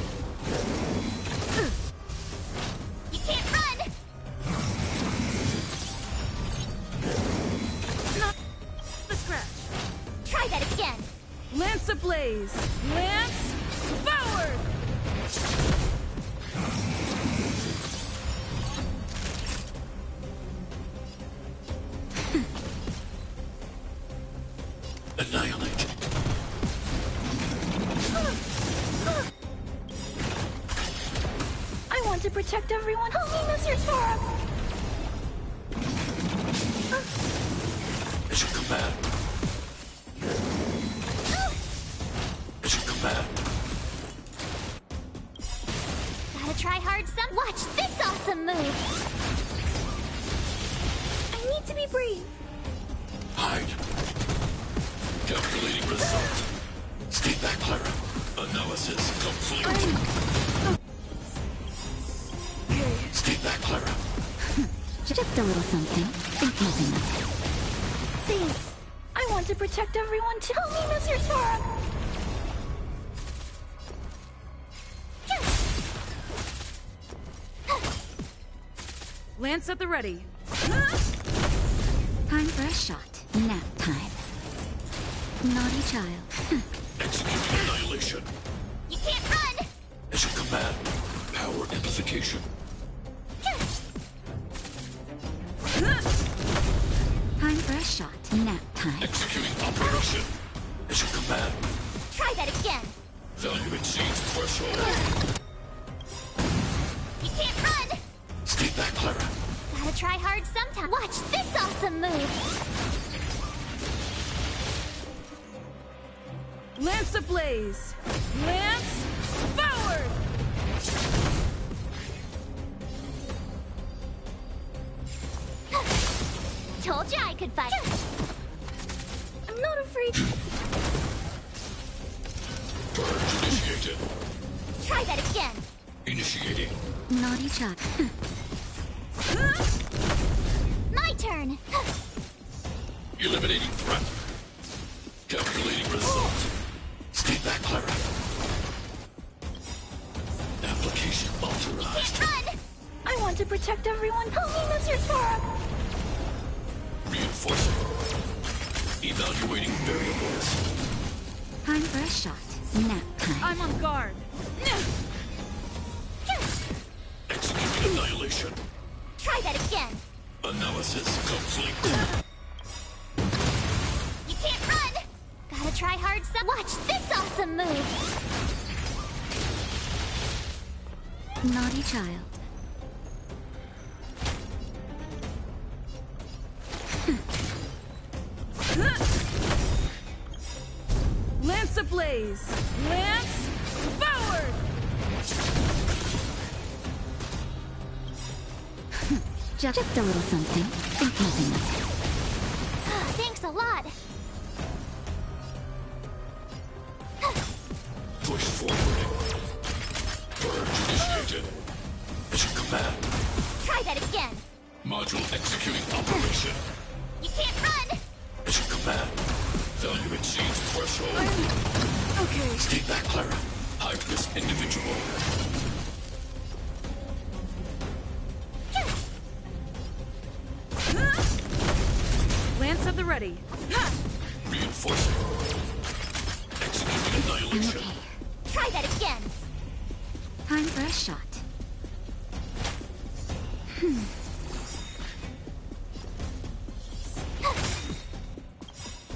You can't run! Not a scratch. Try that again. Lance ablaze! Lance forward! Annihilate. I want to protect everyone. Help me, Mr. Sora. Mission command. Mission command. Gotta try hard some. Watch this awesome move. I need to be brave. Hide. Calculating result. Stay back, Clara. Analysis complete. Stay back, Clara. Just a little something. Think nothing of it. Thanks. I want to protect everyone too. Help me, Mr. Sora. Lance at the ready. Time for a shot. Nap time. Naughty child. Executing annihilation. You can't run! Mission command. Power amplification. Time for a shot. Nap time. Executing operation. Mission command. Try that again. Value exceeds threshold. You can't run! Stay back, Clara. Gotta try hard sometime. Watch this awesome move. Lance ablaze! Lance forward! Told you I could fight. I'm not afraid. Purge initiated. Try that again. Initiating. Naughty child. My turn. Eliminating threat. Calculating result. Stay back, Clara. Application authorized. Can't run. I want to protect everyone. Help me, Mr. Sora. Reinforcing. Evaluating variables. Time for a shot. Nap time. I'm on guard. Executing annihilation. Try that again. Analysis complete. You can't run. Gotta try hard. Watch this awesome move. Naughty child. Lance ablaze! Lance forward! Just a little something. Think nothing of it. Thanks a lot. Push forward. Purge initiated. Mission command. Try that again. Module executing operation. You can't run. Mission command. Value exceeds threshold. Okay. Stay back, Clara. High-risk individual. Lance at the ready. Reinforcing. Executing annihilation. Okay. Try that again. Time for a shot.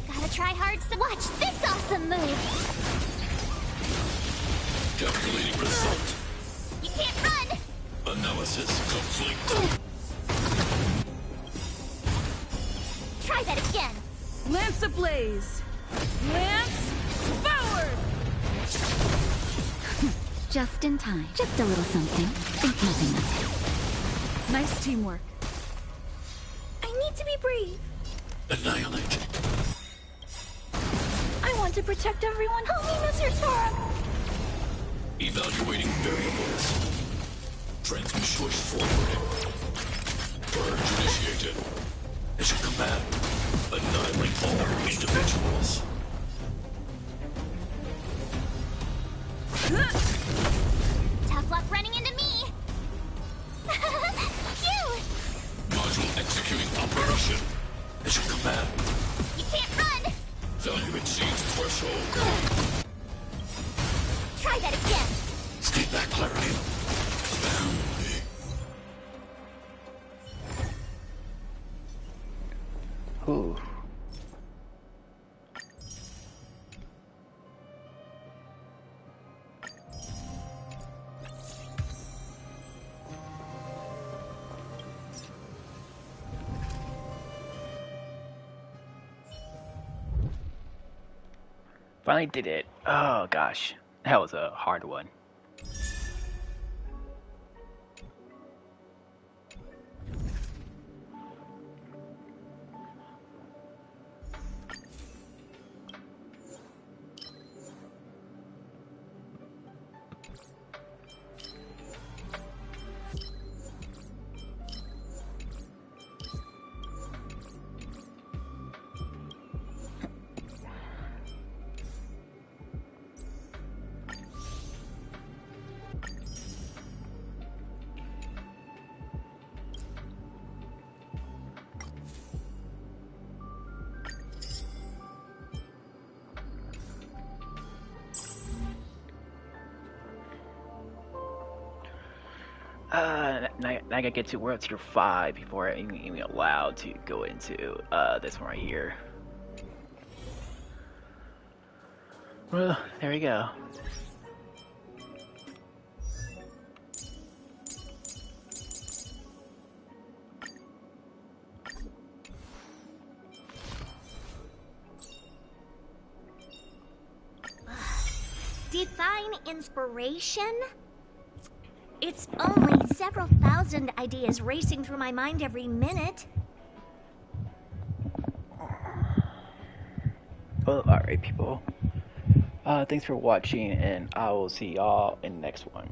Gotta try hard. Watch this awesome move. Calculating result. You can't run. Analysis complete. Try that again. Lance ablaze! Lance forward! Just in time. Just a little something. Think nothing of it. Nice teamwork. I need to be brave. Annihilate. I want to protect everyone. Help me, Mr. Sora. Evaluating variables. Transmission push forward. Purge initiated. Mission command. Annihilate all individuals. Tough luck running into me. Phew! Module executing operation. Mission command. You can't run. Value exceeds threshold. Try that again. Stay back, Clara. Family. Ooh. Finally did it. Oh gosh, that was a hard one. Now I gotta get to World Tier 5 before I'm even allowed to go into this one right here. Well, there we go. divine inspiration? It's only several thousand ideas racing through my mind every minute. Well, alright, people. Thanks for watching, and I will see y'all in the next one.